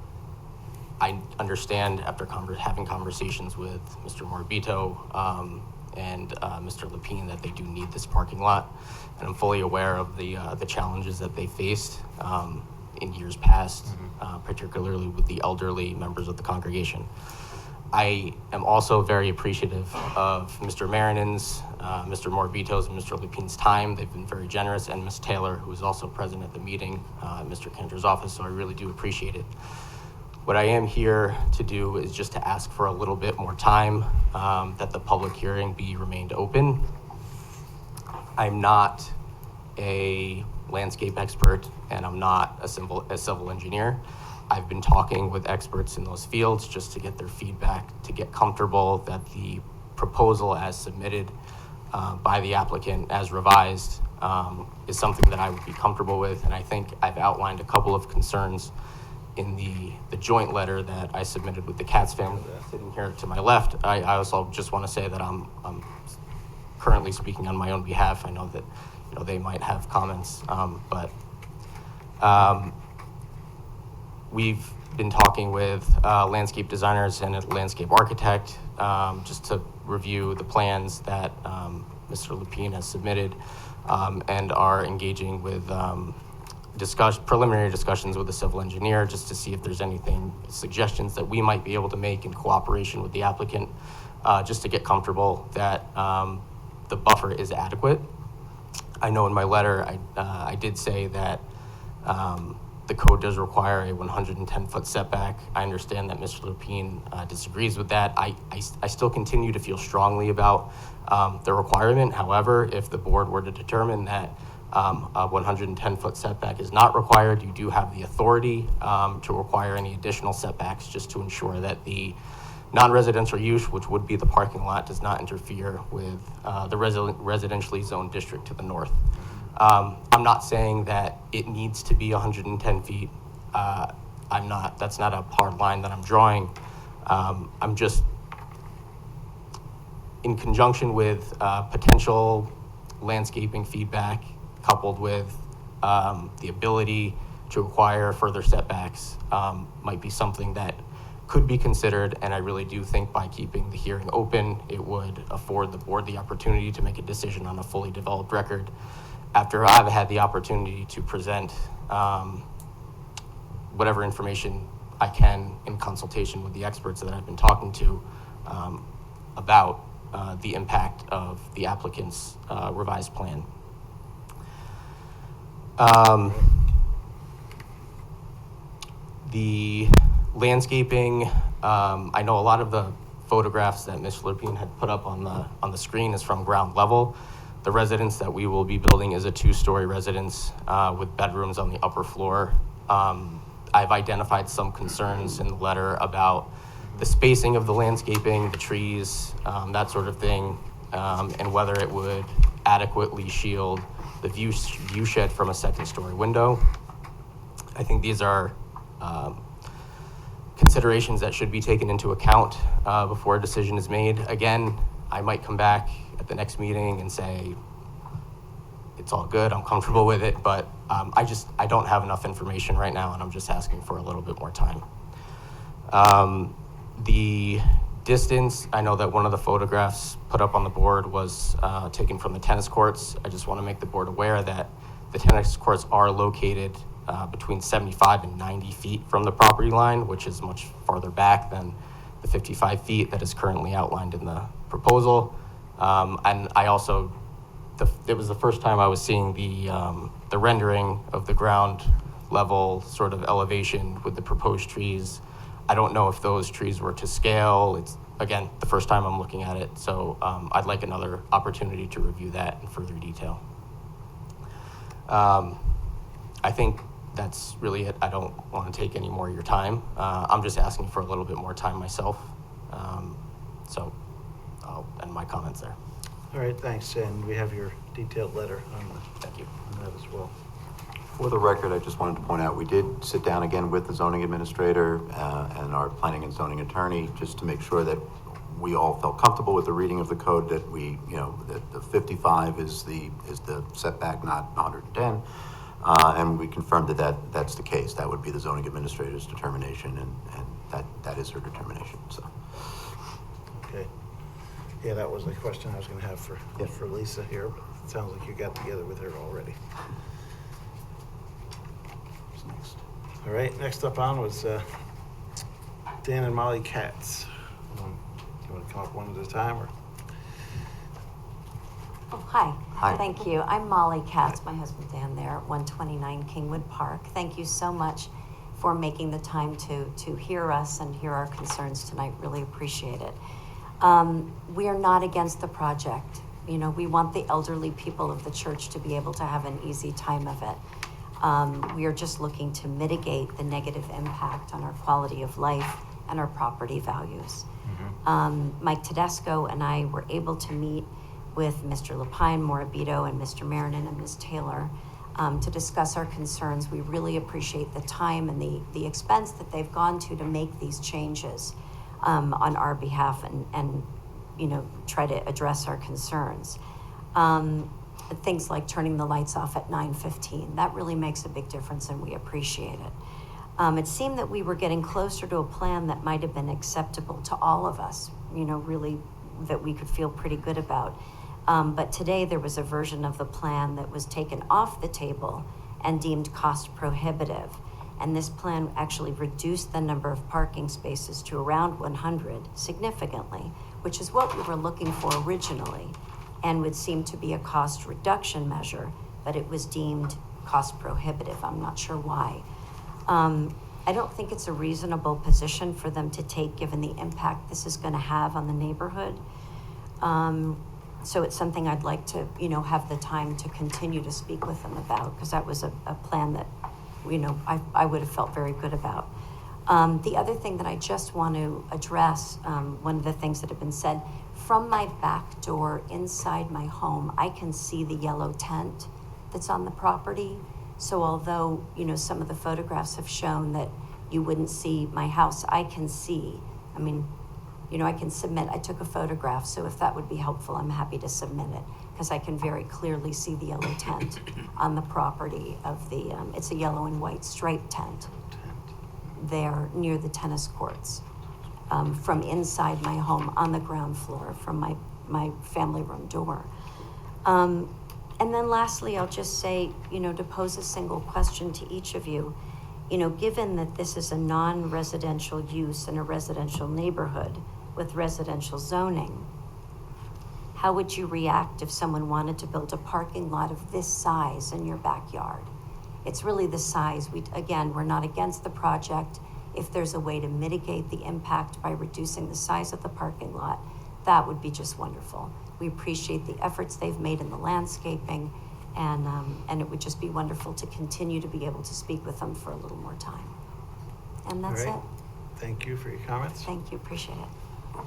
understand after having conversations with Mr. Morabito and Mr. Lepine that they do need this parking lot, and I'm fully aware of the challenges that they faced in years past, particularly with the elderly members of the congregation. I am also very appreciative of Mr. Marinen's, Mr. Morabito's, and Mr. Lupine's time. They've been very generous, and Ms. Taylor, who was also present at the meeting, Mr. Kendra's office, so I really do appreciate it. What I am here to do is just to ask for a little bit more time, that the public hearing be remained open. I'm not a landscape expert, and I'm not a civil engineer. I've been talking with experts in those fields just to get their feedback, to get comfortable that the proposal as submitted by the applicant, as revised, is something that I would be comfortable with. And I think I've outlined a couple of concerns in the joint letter that I submitted with the Katz family sitting here to my left. I also just want to say that I'm currently speaking on my own behalf. I know that they might have comments, but we've been talking with landscape designers and a landscape architect just to review the plans that Mr. Lepine has submitted, and are engaging with preliminary discussions with the civil engineer just to see if there's suggestions that we might be able to make in cooperation with the applicant, just to get comfortable that the buffer is adequate. I know in my letter I did say that the code does require a 110-foot setback. I understand that Mr. Lupine disagrees with that. I still continue to feel strongly about the requirement. However, if the board were to determine that a 110-foot setback is not required, you do have the authority to require any additional setbacks just to ensure that the non-residential use, which would be the parking lot, does not interfere with the residentially zoned district to the north. I'm not saying that it needs to be 110 feet. That's not a hard line that I'm drawing. I'm just, in conjunction with potential landscaping feedback coupled with the ability to acquire further setbacks might be something that could be considered, and I really do think by keeping the hearing open, it would afford the board the opportunity to make a decision on a fully developed record after I've had the opportunity to present whatever information I can in consultation with the experts that I've been talking to about the impact of the applicant's revised plan. The landscaping, I know a lot of the photographs that Ms. Lupine had put up on the screen is from ground level. The residence that we will be building is a 2-story residence with bedrooms on the upper floor. I've identified some concerns in the letter about the spacing of the landscaping, the trees, that sort of thing, and whether it would adequately shield the view shed from a 2nd-story window. I think these are considerations that should be taken into account before a decision is made. Again, I might come back at the next meeting and say, it's all good, I'm comfortable with it, but I don't have enough information right now, and I'm just asking for a little bit more time. The distance, I know that one of the photographs put up on the board was taken from the tennis courts. I just want to make the board aware that the tennis courts are located between 75 and 90 feet from the property line, which is much farther back than the 55 feet that is currently outlined in the proposal. And I also, it was the first time I was seeing the rendering of the ground level sort of elevation with the proposed trees. I don't know if those trees were to scale. It's, again, the first time I'm looking at it, so I'd like another opportunity to review that in further detail. I think that's really it. I don't want to take any more of your time. I'm just asking for a little bit more time myself. So I'll end my comments there. All right, thanks, and we have your detailed letter Thank you. on that as well. For the record, I just wanted to point out, we did sit down again with the zoning administrator and our planning and zoning attorney, just to make sure that we all felt comfortable with the reading of the code, that we, that the 55 is the setback, not 110. And we confirmed that that's the case. That would be the zoning administrator's determination, and that is her determination, so. Okay. Yeah, that was the question I was gonna have for Lisa here, but it sounds like you got together with her already. Who's next? All right, next up on was Dan and Molly Katz. You want to come up one at a time, or? Oh, hi. Hi. Thank you. I'm Molly Katz, my husband Dan there at 129 Kingwood Park. Thank you so much for making the time to hear us and hear our concerns tonight. Really appreciate it. We are not against the project. We want the elderly people of the church to be able to have an easy time of it. We are just looking to mitigate the negative impact on our quality of life and our property values. Mike Tedesco and I were able to meet with Mr. Lupine, Morabito, and Mr. Marinan and Ms. Taylor to discuss our concerns. We really appreciate the time and the expense that they've gone to make these changes on our behalf and try to address our concerns. Things like turning the lights off at 9:15, that really makes a big difference, and we appreciate it. It seemed that we were getting closer to a plan that might have been acceptable to all of us, really that we could feel pretty good about. But today there was a version of the plan that was taken off the table and deemed cost prohibitive. And this plan actually reduced the number of parking spaces to around 100 significantly, which is what we were looking for originally, and would seem to be a cost reduction measure, but it was deemed cost prohibitive. I'm not sure why. I don't think it's a reasonable position for them to take, given the impact this is going to have on the neighborhood. So it's something I'd like to, have the time to continue to speak with them about, because that was a plan that, I would have felt very good about. The other thing that I just want to address, one of the things that have been said, from my back door inside my home, I can see the yellow tent that's on the property. So although, some of the photographs have shown that you wouldn't see my house, I can see. I can submit, I took a photograph, so if that would be helpful, I'm happy to submit it, because I can very clearly see the yellow tent on the property of the, it's a yellow and white striped tent there near the tennis courts, from inside my home on the ground floor, from my family room door. And then lastly, I'll just say, to pose a single question to each of you, given that this is a non-residential use in a residential neighborhood with residential zoning, how would you react if someone wanted to build a parking lot of this size in your backyard? It's really the size. We're not against the project. If there's a way to mitigate the impact by reducing the size of the parking lot, that would be just wonderful. We appreciate the efforts they've made in the landscaping, and it would just be wonderful to continue to be able to speak with them for a little more time. And that's All right. it. Thank you for your comments. Thank you, appreciate it.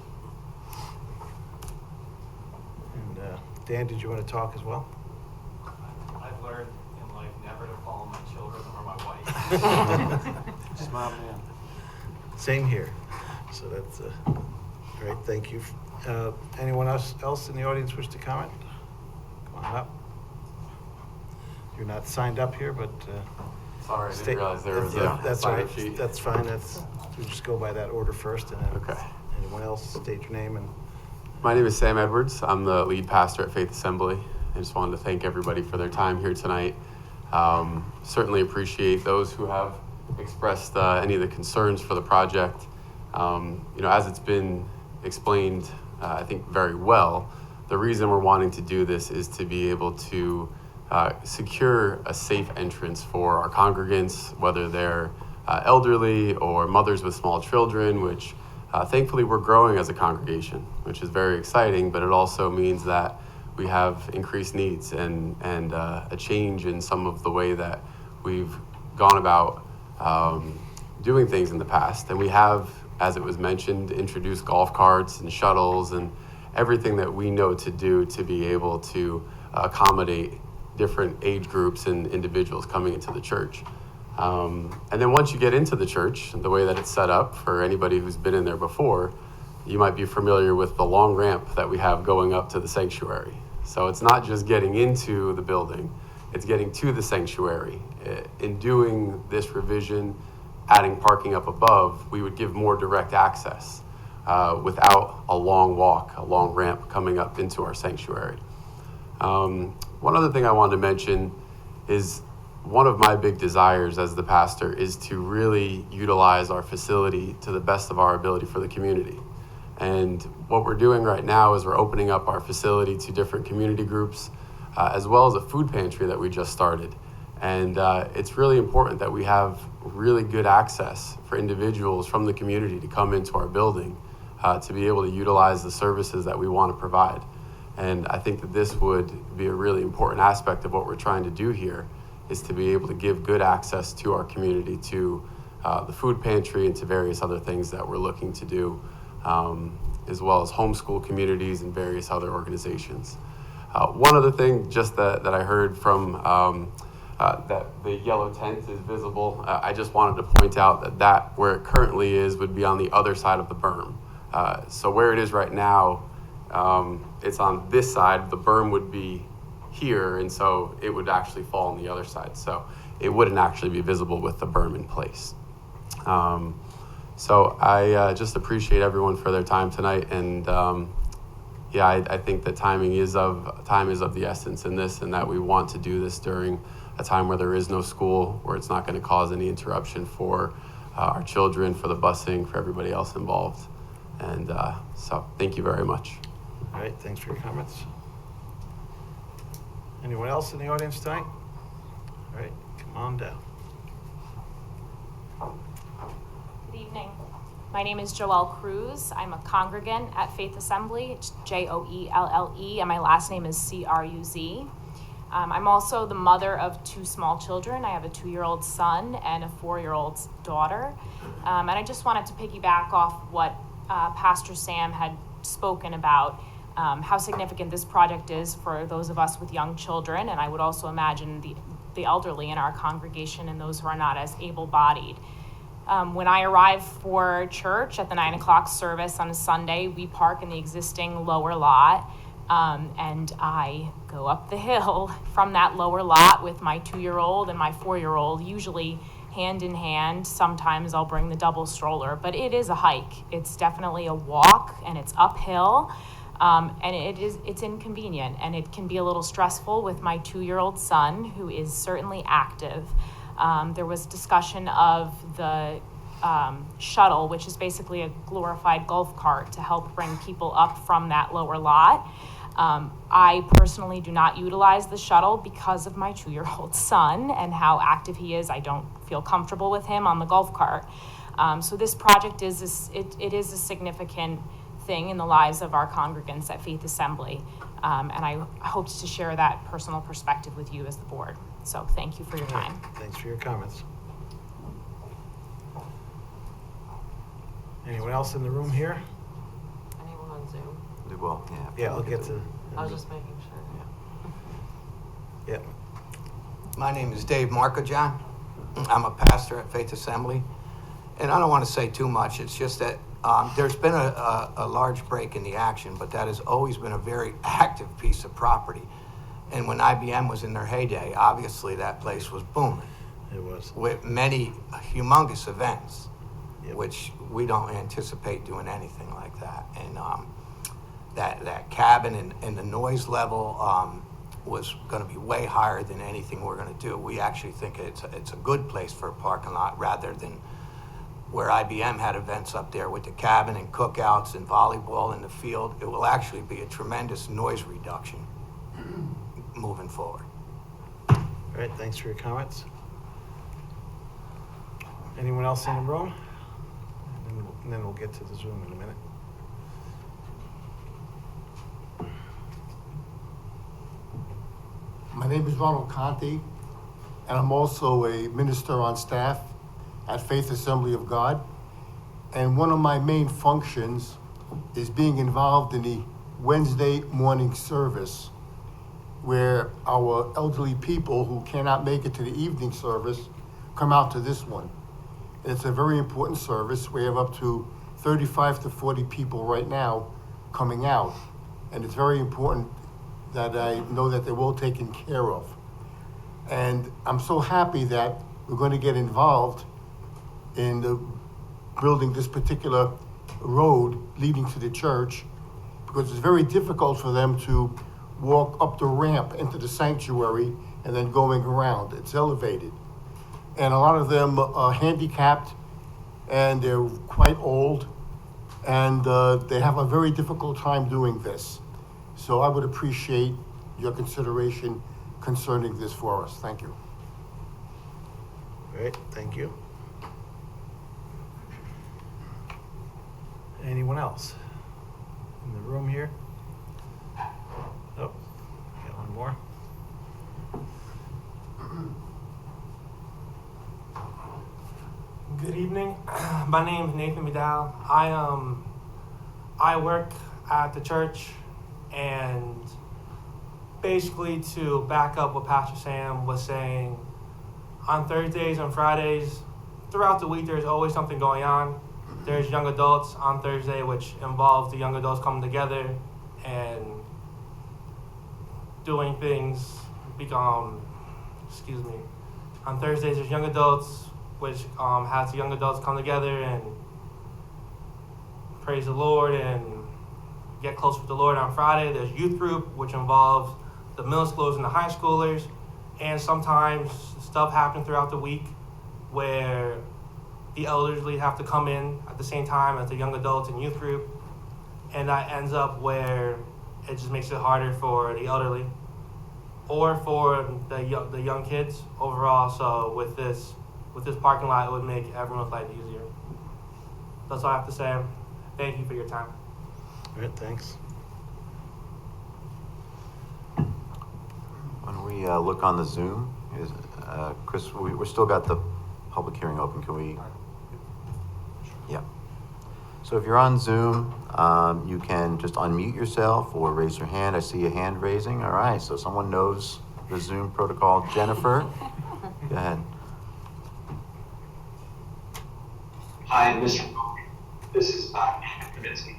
And Dan, did you want to talk as well? I've learned in life never to follow my children or my wife. Smart man. Same here. So that's great. Thank you. Anyone else in the audience wish to comment? Come on up. You're not signed up here, but Sorry, I didn't realize there was a that's sign-up right. sheet. That's fine. We just go by that order first, and then Okay. anyone else state your name and. My name is Sam Edwards. I'm the lead pastor at Faith Assembly. I just wanted to thank everybody for their time here tonight. Certainly appreciate those who have expressed any of the concerns for the project. As it's been explained, I think very well, the reason we're wanting to do this is to be able to secure a safe entrance for our congregants, whether they're elderly or mothers with small children, which thankfully we're growing as a congregation, which is very exciting, but it also means that we have increased needs and a change in some of the way that we've gone about doing things in the past. And we have, as it was mentioned, introduced golf carts and shuttles and everything that we know to do to be able to accommodate different age groups and individuals coming into the church. And then once you get into the church, the way that it's set up, for anybody who's been in there before, you might be familiar with the long ramp that we have going up to the sanctuary. So it's not just getting into the building, it's getting to the sanctuary. In doing this revision, adding parking up above, we would give more direct access without a long walk, a long ramp coming up into our sanctuary. One other thing I wanted to mention is one of my big desires as the pastor is to really utilize our facility to the best of our ability for the community. And what we're doing right now is we're opening up our facility to different community groups, as well as a food pantry that we just started. And it's really important that we have really good access for individuals from the community to come into our building to be able to utilize the services that we want to provide. And I think that this would be a really important aspect of what we're trying to do here, is to be able to give good access to our community, to the food pantry and to various other things that we're looking to do, as well as homeschool communities and various other organizations. One other thing just that I heard from that the yellow tent is visible. I just wanted to point out that where it currently is would be on the other side of the berm. So where it is right now, it's on this side. The berm would be here, and so it would actually fall on the other side. So it wouldn't actually be visible with the berm in place. So I just appreciate everyone for their time tonight, and I think that time is of the essence in this, and that we want to do this during a time where there is no school, where it's not going to cause any interruption for our children, for the busing, for everybody else involved. And so thank you very much. All right, thanks for your comments. Anyone else in the audience tonight? All right, come on down. evening. My name is Joelle Cruz. I'm a congregant at Faith Assembly. It's Joelle, and my last name is Cruz. I'm also the mother of 2 small children. I have a 2-year-old son and a 4-year-old daughter. And I just wanted to piggyback off what Pastor Sam had spoken about, how significant this project is for those of us with young children, and I would also imagine the elderly in our congregation and those who are not as able-bodied. When I arrive for church at the 9 o'clock service on a Sunday, we park in the existing lower lot, and I go up the hill from that lower lot with my 2-year-old and my 4-year-old, usually hand in hand. Sometimes I'll bring the double stroller, but it is a hike. It's definitely a walk, and it's uphill, and it's inconvenient, and it can be a little stressful with my 2-year-old son, who is certainly active. There was discussion of the shuttle, which is basically a glorified golf cart to help bring people up from that lower lot. I personally do not utilize the shuttle because of my 2-year-old son and how active he is. I don't feel comfortable with him on the golf cart. So this project is a significant thing in the lives of our congregants at Faith Assembly. And I hoped to share that personal perspective with you as the board. So thank you for your time. Thanks for your comments. Anyone else in the room here? Anyone on Zoom? Well, yeah. Yeah, I'll get to. I was just making sure. Yeah. My name is Dave Markajohn. I'm a pastor at Faith Assembly. And I don't want to say too much. It's just that there's been a large break in the action, but that has always been a very active piece of property. And when IBM was in their heyday, obviously that place was booming. It was. With many humongous events, Yep. which we don't anticipate doing anything like that. And that cabin and the noise level was going to be way higher than anything we're going to do. We actually think it's a good place for a parking lot rather than where IBM had events up there with the cabin and cookouts and volleyball in the field. It will actually be a tremendous noise reduction moving forward. All right, thanks for your comments. Anyone else in the room? And then we'll get to the Zoom in a minute. My name is Ronald Conte, and I'm also a minister on staff at Faith Assembly of God. And one of my main functions is being involved in the Wednesday morning service, where our elderly people who cannot make it to the evening service come out to this one. It's a very important service. We have up to 35 to 40 people right now coming out. And it's very important that I know that they're well taken care of. And I'm so happy that we're going to get involved in the building this particular road leading to the church, because it's very difficult for them to walk up the ramp into the sanctuary and then going around. It's elevated. And a lot of them are handicapped, and they're quite old, and they have a very difficult time doing this. So I would appreciate your consideration concerning this for us. Thank you. All right, thank you. Anyone else in the room here? Oh, got one more. Good evening. My name is Nathan Vidal. I work at the church, and basically to back up what Pastor Sam was saying, on Thursdays and Fridays, throughout the week, there's always something going on. There's young adults on Thursday, which involves the young adults coming together and doing things. On Thursdays, there's young adults, which has the young adults come together and praise the Lord and get close with the Lord. On Friday, there's youth group, which involves the middle schoolers and the high schoolers. And sometimes stuff happens throughout the week where the elderly have to come in at the same time as the young adults and youth group. And that ends up where it just makes it harder for the elderly or for the young kids overall. So with this parking lot, it would make everyone's life easier. That's all I have to say. Thank you for your time. All right, thanks. Why don't we look on the Zoom? Chris, we're still got the public hearing open. Can we? Yeah. So if you're on Zoom, you can just unmute yourself or raise your hand. I see a hand raising. All right, so someone knows the Zoom protocol. Jennifer, go ahead. Hi, Mr. This is Andrew Kaminsky.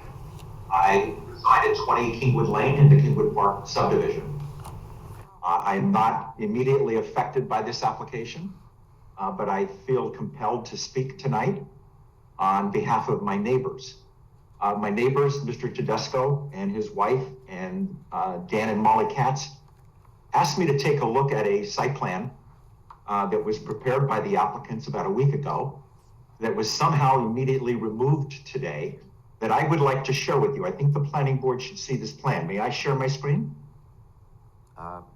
I reside at 20 Kingwood Lane in the Kingwood Park subdivision. I am not immediately affected by this application, but I feel compelled to speak tonight on behalf of my neighbors. My neighbors, Mr. Tedesco and his wife, and Dan and Molly Katz, asked me to take a look at a site plan that was prepared by the applicants about a week ago that was somehow immediately removed today that I would like to share with you. I think the planning board should see this plan. May I share my screen?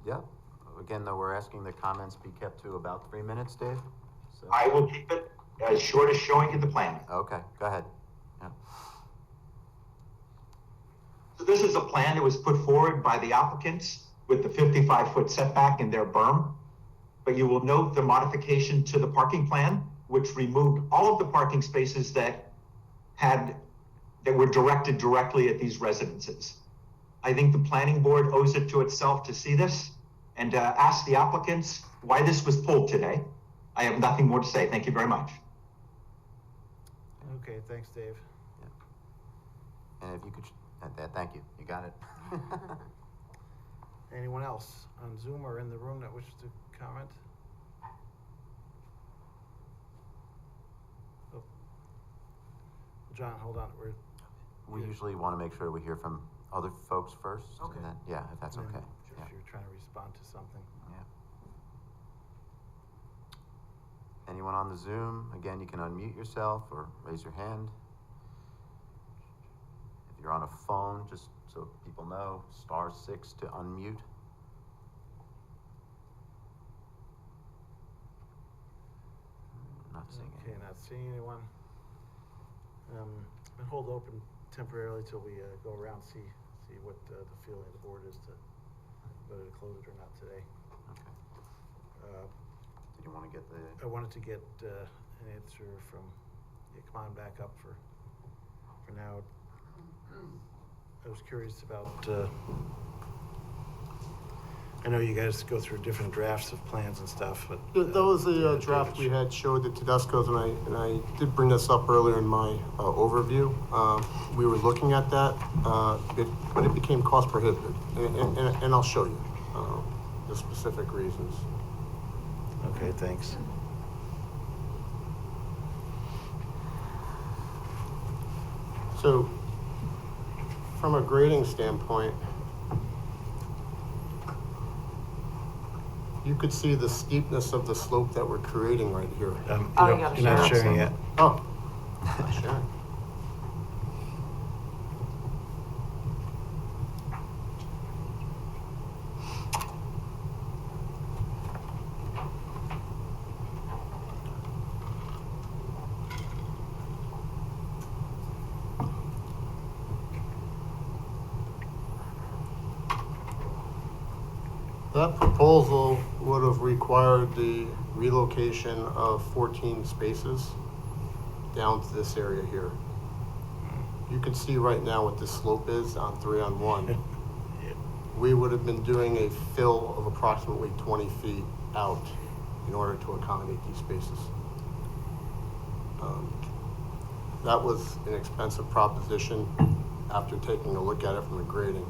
Yeah. Again, though, we're asking the comments be kept to about 3 minutes, Dave. So. I will keep it as short as showing you the plan. Okay, go ahead. Yeah. So this is a plan that was put forward by the applicants with the 55-foot setback in their berm. But you will note the modification to the parking plan, which removed all of the parking spaces that were directed directly at these residences. I think the planning board owes it to itself to see this and ask the applicants why this was pulled today. I have nothing more to say. Thank you very much. Okay, thanks, Dave. Yeah. And if you could, thank you. You got it. Anyone else on Zoom or in the room that wishes to comment? Oh. John, hold on. We usually want to make sure we hear from other folks first. Okay. And then, yeah, if that's okay. If Yeah. you're trying to respond to something. Yeah. Anyone on the Zoom? Again, you can unmute yourself or raise your hand. If you're on a phone, just so people know, *6 to unmute. Not seeing Okay, any. not seeing anyone. We'll hold open temporarily till we go around, see what the feeling of the board is to whether to close it or not today. Okay. Did you want to get the? I wanted to get an answer from, come on back up for now. I was curious about, I know you guys go through different drafts of plans and stuff, but. That was the draft we had showed the Tedesco's, and I did bring this up earlier in my overview. We were looking at that, but it became cost prohibitive, and I'll show you the specific reasons. Okay, thanks. So, from a grading standpoint, you could see the steepness of the slope that we're creating right here. You gotta You're not share. sharing yet. Oh, not sharing. That proposal would have required the relocation of 14 spaces down to this area here. You can see right now what the slope is on 3-on-1. We would have been doing a fill of approximately 20 feet out in order to accommodate these spaces. That was an expensive proposition after taking a look at it from a grading.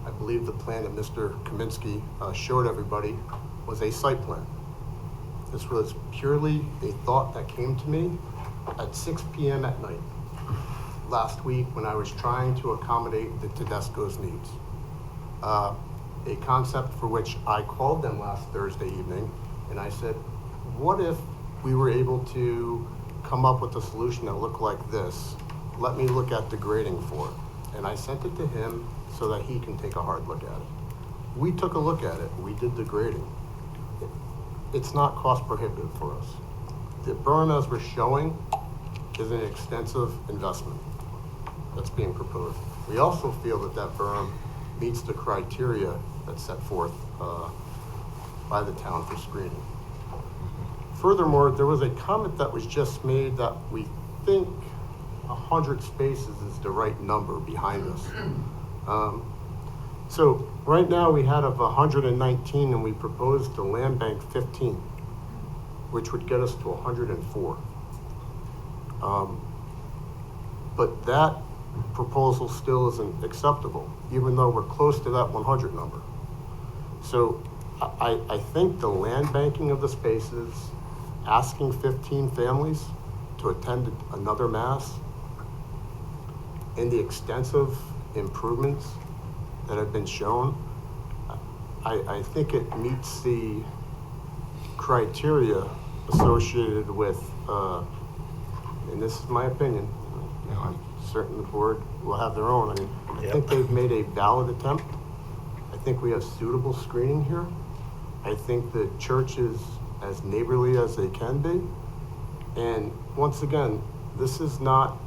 I believe the plan that Mr. Kaminsky showed everybody was a site plan. This was purely a thought that came to me at 6 p.m. at night last week when I was trying to accommodate the Tedesco's needs. A concept for which I called them last Thursday evening, and I said, what if we were able to come up with a solution that looked like this? Let me look at the grading for it. And I sent it to him so that he can take a hard look at it. We took a look at it, we did the grading. It's not cost prohibitive for us. The berm as we're showing is an extensive investment that's being proposed. We also feel that that berm meets the criteria that's set forth by the town for screening. Furthermore, there was a comment that was just made that we think 100 spaces is the right number behind us. So right now we had of 119 and we proposed to land bank 15, which would get us to 104. But that proposal still isn't acceptable, even though we're close to that 100 number. So I think the land banking of the spaces, asking 15 families to attend another mass, and the extensive improvements that have been shown, I think it meets the criteria associated with, and this is my opinion, you know, I'm certain the board will have their own. I mean, I think they've made a valid attempt. I think we have suitable screening here. I think the church is as neighborly as they can be. And once again, this is not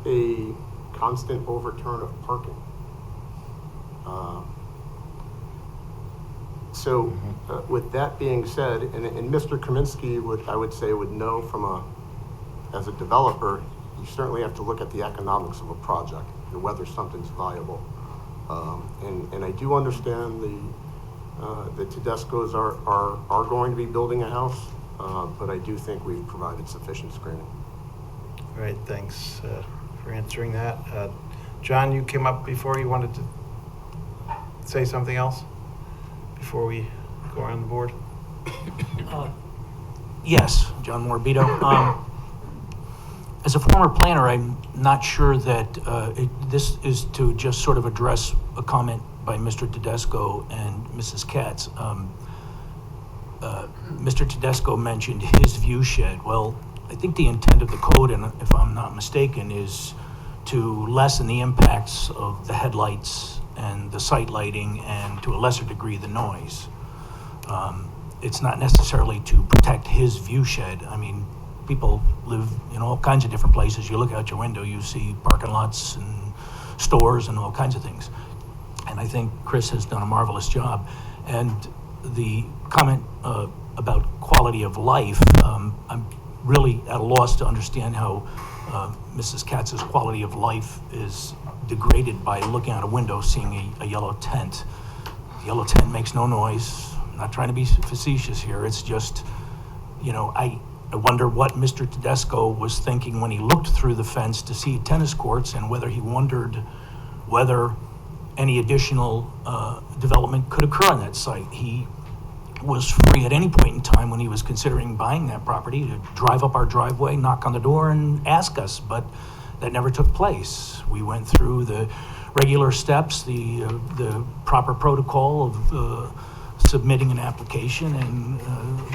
a constant overturn of parking. With that being said, and Mr. Kaminsky I would say would know as a developer, you certainly have to look at the economics of a project and whether something's viable. And I do understand the Tedescos are going to be building a house, but I do think we've provided sufficient screening. All right, thanks for answering that. John, you came up before. You wanted to say something else before we go around the board? Yes, John Morabito. As a former planner, I'm not sure that this is to just sort of address a comment by Mr. Tedesco and Mrs. Katz. Mr. Tedesco mentioned his view shed. Well, I think the intent of the code, and if I'm not mistaken, is to lessen the impacts of the headlights and the sight lighting, and to a lesser degree the noise. It's not necessarily to protect his view shed. I mean, people live in all kinds of different places. You look out your window, you see parking lots and stores and all kinds of things. And I think Chris has done a marvelous job. And the comment about quality of life, I'm really at a loss to understand how Mrs. Katz's quality of life is degraded by looking out a window, seeing a yellow tent. The yellow tent makes no noise. I'm not trying to be facetious here. It's just, you know, I wonder what Mr. Tedesco was thinking when he looked through the fence to see tennis courts, and whether he wondered whether any additional development could occur on that site. He was free at any point in time when he was considering buying that property to drive up our driveway, knock on the door, and ask us, but that never took place. We went through the regular steps, the proper protocol of submitting an application and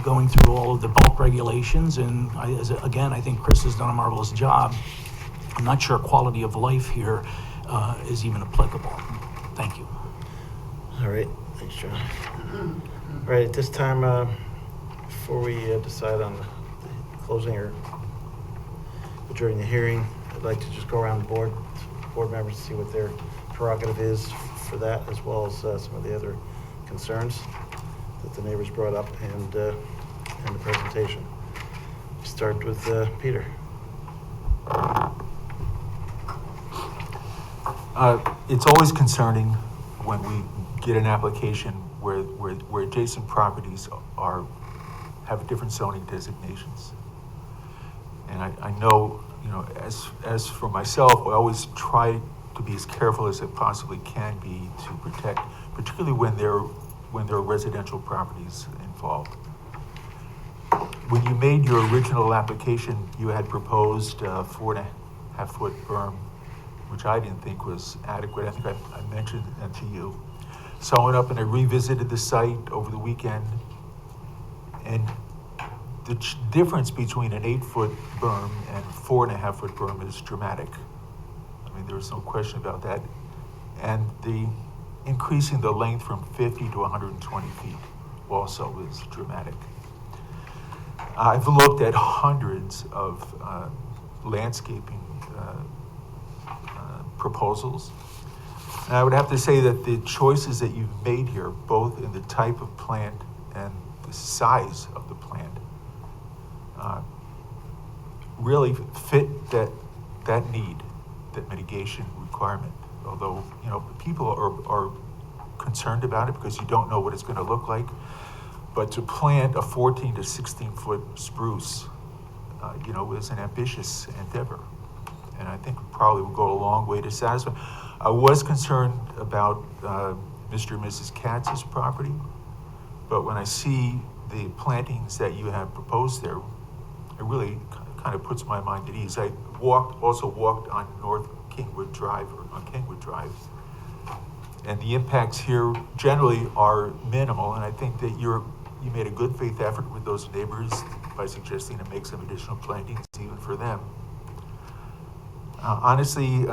going through all of the bulk regulations. And again, I think Chris has done a marvelous job. I'm not sure quality of life here is even applicable. Thank you. All right, thanks, John. All right, at this time, before we decide on the closing or adjourning the hearing, I'd like to just go around the board members to see what their prerogative is for that, as well as some of the other concerns that the neighbors brought up and the presentation. Start with Peter. It's always concerning when we get an application where adjacent properties have different zoning designations. And I know, you know, as for myself, I always try to be as careful as it possibly can be to protect, particularly when there are residential properties involved. When you made your original application, you had proposed a 4.5-foot berm, which I didn't think was adequate. I think I mentioned that to you. So I went up and I revisited the site over the weekend, and the difference between an 8-foot berm and 4.5-foot berm is dramatic. I mean, there's no question about that. And the increasing the length from 50 to 120 feet also is dramatic. I've looked at hundreds of landscaping proposals. And I would have to say that the choices that you've made here, both in the type of plant and the size of the plant, really fit that need, that mitigation requirement. Although, you know, people are concerned about it because you don't know what it's going to look like. But to plant a 14 to 16 foot spruce, you know, is an ambitious endeavor. And I think probably will go a long way to satisfy. I was concerned about Mr. and Mrs. Katz's property, but when I see the plantings that you have proposed there, it really kind of puts my mind at ease. I also walked on North Kingwood Drive, or on Kingwood Drive, and the impacts here generally are minimal, and I think that you made a good faith effort with those neighbors by suggesting to make some additional plantings even for them. Honestly,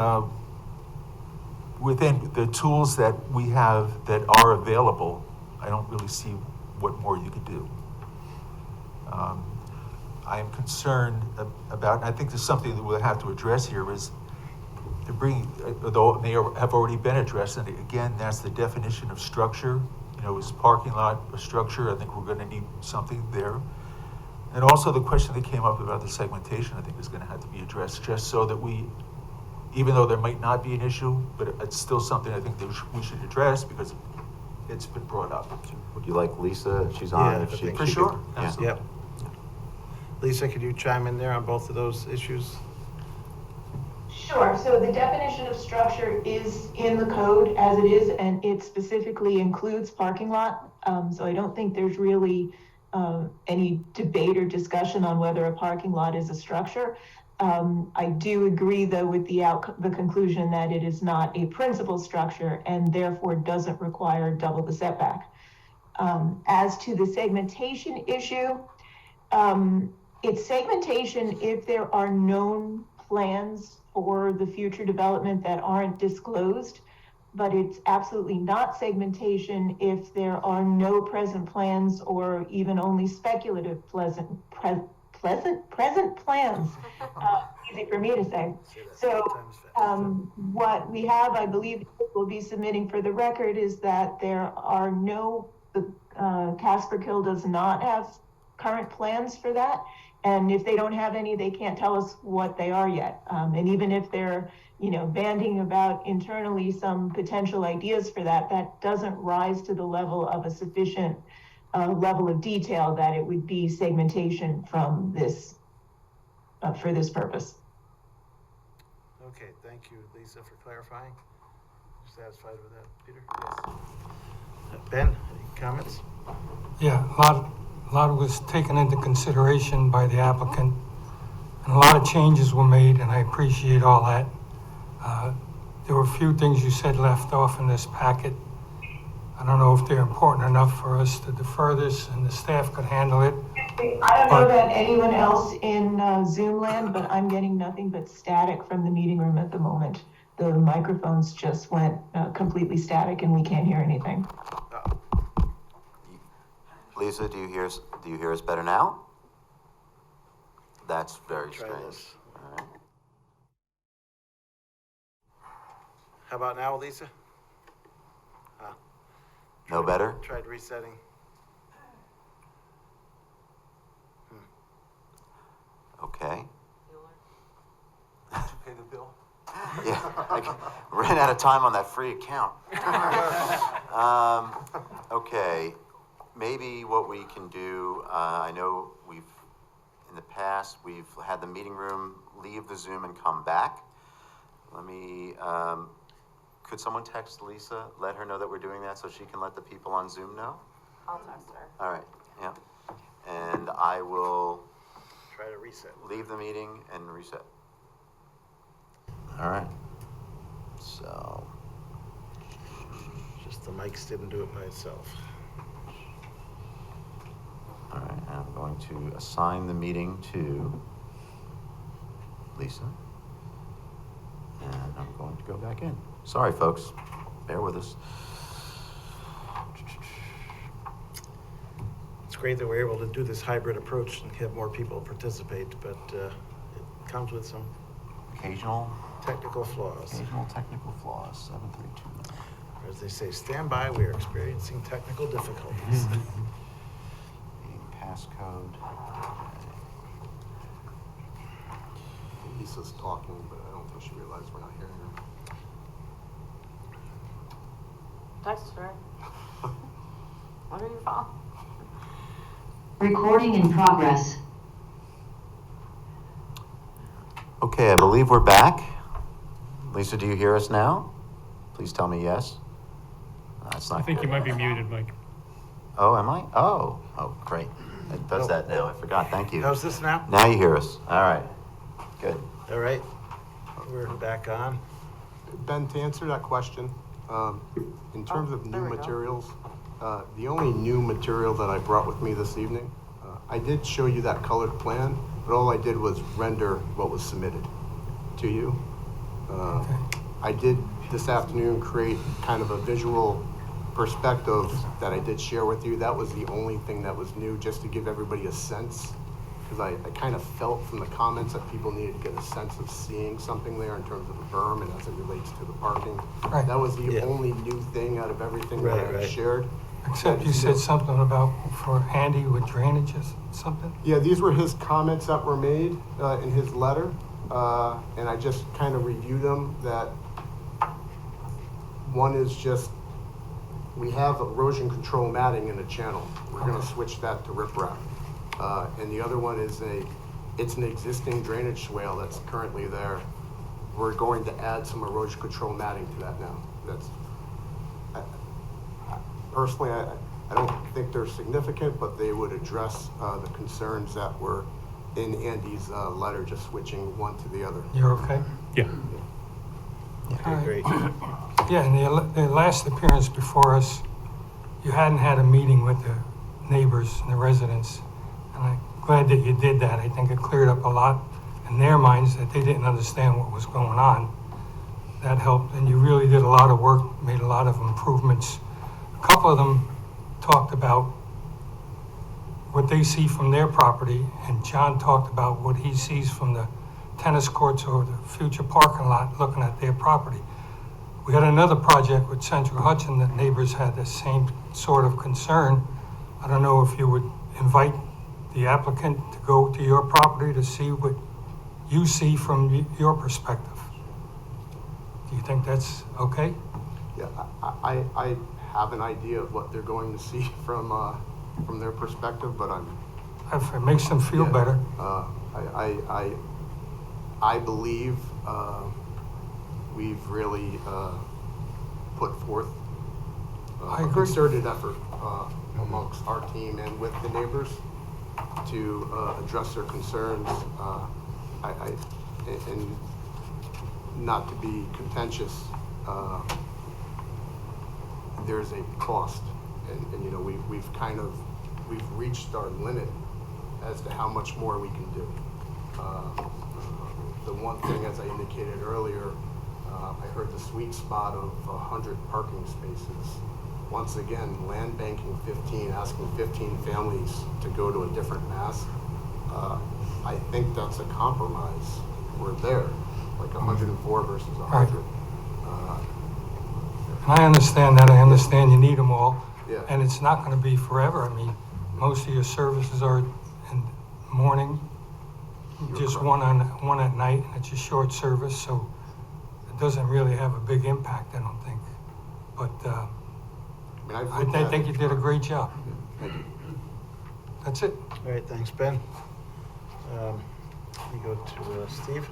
within the tools that we have that are available, I don't really see what more you could do. I am concerned about, and I think there's something that we'll have to address here, is to bring, though they have already been addressed, and again, that's the definition of structure. You know, is parking lot a structure? I think we're going to need something there. And also the question that came up about the segmentation, I think is going to have to be addressed, just so that we, even though there might not be an issue, but it's still something I think that we should address because it's been brought up. Would you like Lisa, if she's on? Yeah, if she, for she sure. could- yeah. Absolutely. Yep. Lisa, could you chime in there on both of those issues? Sure. So the definition of structure is in the code as it is, and it specifically includes parking lot. So I don't think there's really any debate or discussion on whether a parking lot is a structure. I do agree, though, with the conclusion that it is not a principal structure and therefore doesn't require double the setback. As to the segmentation issue, it's segmentation if there are known plans for the future development that aren't disclosed, but it's absolutely not segmentation if there are no present plans or even only speculative present plans. Easy for me to say. So what we have, I believe we'll be submitting for the record, is that there are no, Casper Kill does not have current plans for that. And if they don't have any, they can't tell us what they are yet. And even if they're, you know, banding about internally some potential ideas for that, that doesn't rise to the level of a sufficient level of detail that it would be segmentation from this, for this purpose. Okay, thank you, Lisa, for clarifying. You satisfied with that, Peter? Yes. Ben, any comments? Yeah, a lot was taken into consideration by the applicant, and a lot of changes were made, and I appreciate all that. There were a few things you said left off in this packet. I don't know if they're important enough for us to defer this, and the staff could handle it. I don't know about anyone else in Zoom land, but I'm getting nothing but static from the meeting room at the moment. The microphones just went completely static, and we can't hear anything. Lisa, do you hear us better now? That's very Try strange. this. All right. How about now, Lisa? No better? Tried resetting. Okay. Did you pay the bill? Yeah, I ran out of time on that free account. Okay, maybe what we can do, I know in the past, we've had the meeting room leave the Zoom and come back. Let me, could someone text Lisa, let her know that we're doing that so she can let the people on Zoom know? I'll text her. All right, yeah. And I will Try to reset. leave the meeting and reset. All right. So, Just the mics didn't do it by itself. all right, I'm going to assign the meeting to Lisa. And I'm going to go back in. Sorry, folks. Bear with us. It's great that we're able to do this hybrid approach and have more people participate, but it comes with some Occasional technical flaws. technical flaws, 7329. Or as they say, stand by, we are experiencing technical difficulties. Passcode. Lisa's talking, but I don't think she realized we're not hearing her. Text her. What are you from? Recording in progress. Okay, I believe we're back. Lisa, do you hear us now? Please tell me yes. That's not I think good. you might be muted, Mike. Oh, am I? Oh, great. It does that now. I forgot. Thank you. How's this now? Now you hear us. All right. Good. All right, we're back on. Ben, to answer that question, in terms of new materials, the only new material that I brought with me this evening, I did show you that colored plan, but all I did was render what was submitted to you. I did this afternoon create kind of a visual perspective that I did share with you. That was the only thing that was new, just to give everybody a sense, because I kind of felt from the comments that people needed to get a sense of seeing something there in terms of the berm and as it relates to the parking. Right. That was the only new thing out of everything that I shared. Except you said something about for Andy with drainages, something? Yeah, these were his comments that were made in his letter, and I just kind of reviewed them. That one is just, we have erosion control matting in the channel. We're going to switch that to riprap. And the other one is it's an existing drainage swale that's currently there. We're going to add some erosion control matting to that now. Personally, I don't think they're significant, but they would address the concerns that were in Andy's letter, just switching one to the other. You're okay? Yeah. All right. Great. Yeah, and the last appearance before us, you hadn't had a meeting with the neighbors and the residents. And I'm glad that you did that. I think it cleared up a lot in their minds that they didn't understand what was going on. That helped, and you really did a lot of work, made a lot of improvements. A couple of them talked about what they see from their property, and John talked about what he sees from the tennis courts or the future parking lot looking at their property. We had another project with Central Hudson that neighbors had the same sort of concern. I don't know if you would invite the applicant to go to your property to see what you see from your perspective. Do you think that's okay? Yeah, I have an idea of what they're going to see from their perspective, but If it makes them feel better. I believe we've really put forth a concerted effort amongst our team and with the neighbors to address their concerns. And not to be contentious, there's a cost, and you know we've reached our limit as to how much more we can do. The one thing, as I indicated earlier, I heard the sweet spot of 100 parking spaces. Once again, land banking 15, asking 15 families to go to a different mass. I think that's a compromise. We're there, like 104 versus 100. And I understand that. I understand you need them all. Yeah. And it's not going to be forever. I mean, most of your services are in the morning, just one at night, and it's a short service, so it doesn't really have a big impact, I don't think. But I think you did a great job. That's it. All right, thanks, Ben. We go to Steve.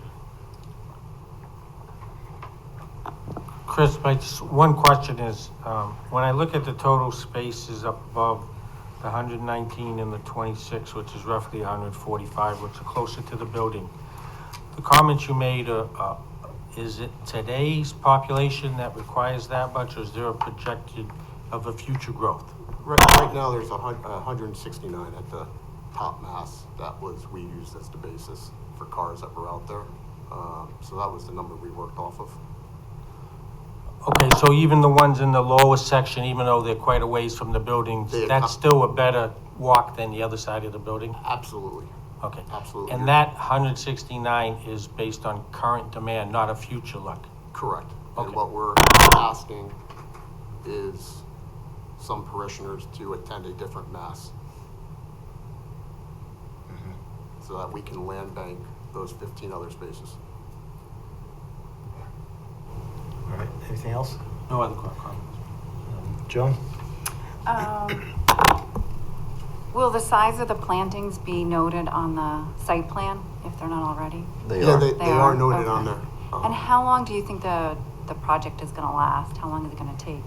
Chris, my just one question is, when I look at the total spaces up above the 119 and the 26, which is roughly 145, which are closer to the building, the comments you made, is it today's population that requires that much, or is there a projection of a future growth? Right now, there's 169 at the top mass that was reused as the basis for cars that were out there. So that was the number we worked off of. Okay, so even the ones in the lower section, even though they're quite a ways from the building, that's still a better walk than the other side of the building? Absolutely. Okay. Absolutely. And that 169 is based on current demand, not a future look? Correct. Okay. And what we're asking is some parishioners to attend a different mass. So that we can land bank those 15 other spaces. All right, anything else? No other comments. Joan? Will the size of the plantings be noted on the site plan, if they're not already? They are noted on there. And how long do you think the project is gonna last? How long is it gonna take?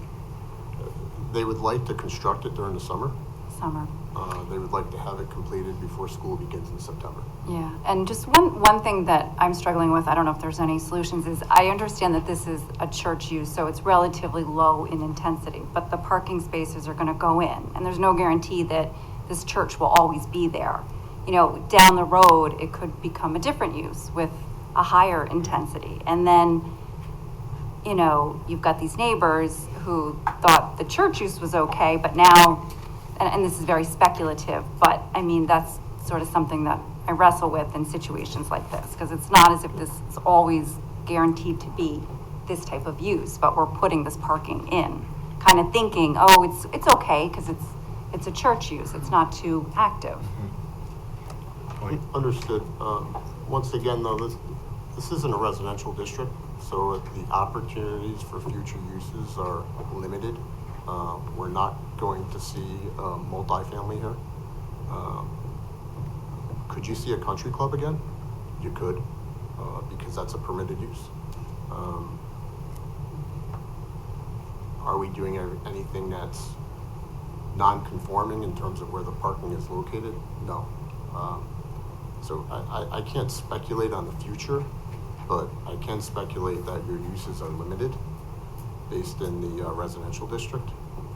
They would like to construct it during the summer. Summer? They would like to have it completed before school begins in September. Yeah, and just one thing that I'm struggling with, I don't know if there's any solutions, is I understand that this is a church use, so it's relatively low in intensity, but the parking spaces are gonna go in, and there's no guarantee that this church will always be there. You know, down the road, it could become a different use with a higher intensity. And then, you know, you've got these neighbors who thought the church use was okay, but now, and this is very speculative, but I mean, that's sort of something that I wrestle with in situations like this, because it's not as if this is always guaranteed to be this type of use, but we're putting this parking in, kind of thinking, oh, it's okay, because it's a church use, it's not too active. Understood. Once again, though, this isn't a residential district, so the opportunities for future uses are limited. We're not going to see multifamily here. Could you see a country club again? You could, because that's a permitted use. Are we doing anything that's non-conforming in terms of where the parking is located? No. So I can't speculate on the future, but I can speculate that your uses are limited based in the residential district,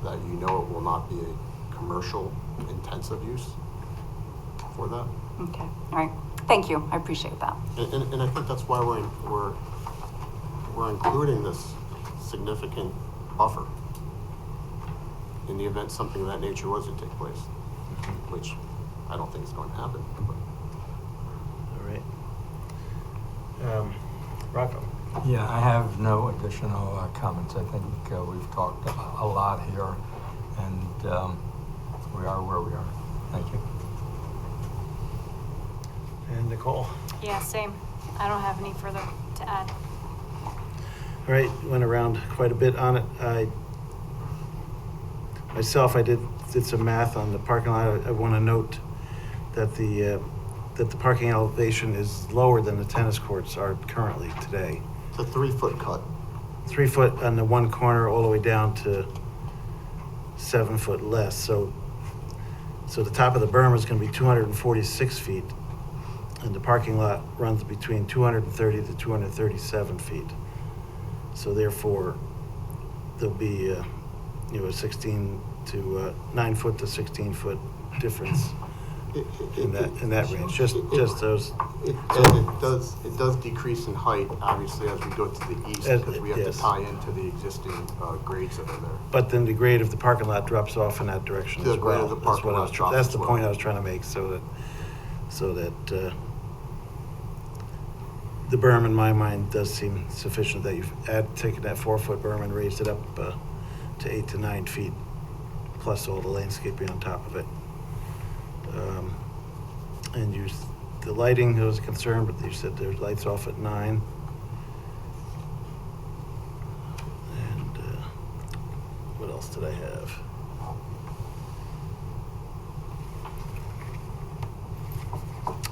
that you know it will not be a commercial intensive use for that. Okay, all right, thank you, I appreciate that. And I think that's why we're including this significant buffer in the event something of that nature was to take place, which I don't think is going to happen. But. All right. Rocco? Yeah, I have no additional comments. I think we've talked a lot here, and we are where we are. Thank you. And Nicole? Yeah, same. I don't have any further to add. All right, went around quite a bit on it. I did some math on the parking lot. I want to note that the parking elevation is lower than the tennis courts are currently today. It's a 3-foot cut. 3 foot on the one corner all the way down to 7 foot less. So the top of the berm is going to be 246 feet, and the parking lot runs between 230 to 237 feet. So therefore, there'll be a 16 to 9 foot to 16 foot difference in that range. Just those. It does decrease in height, obviously, as we go to the east, because we have to tie into the existing grades that are there. But then the grade of the parking lot drops off in that direction as well. The grade of the parking lot drops That's as the well. point I was trying to make, so that the berm in my mind does seem sufficient, that you've taken that 4 foot berm and raised it up to 8 to 9 feet, plus all the landscaping on top of it. And the lighting, there was a concern, but you said there's lights off at 9. And what else did I have?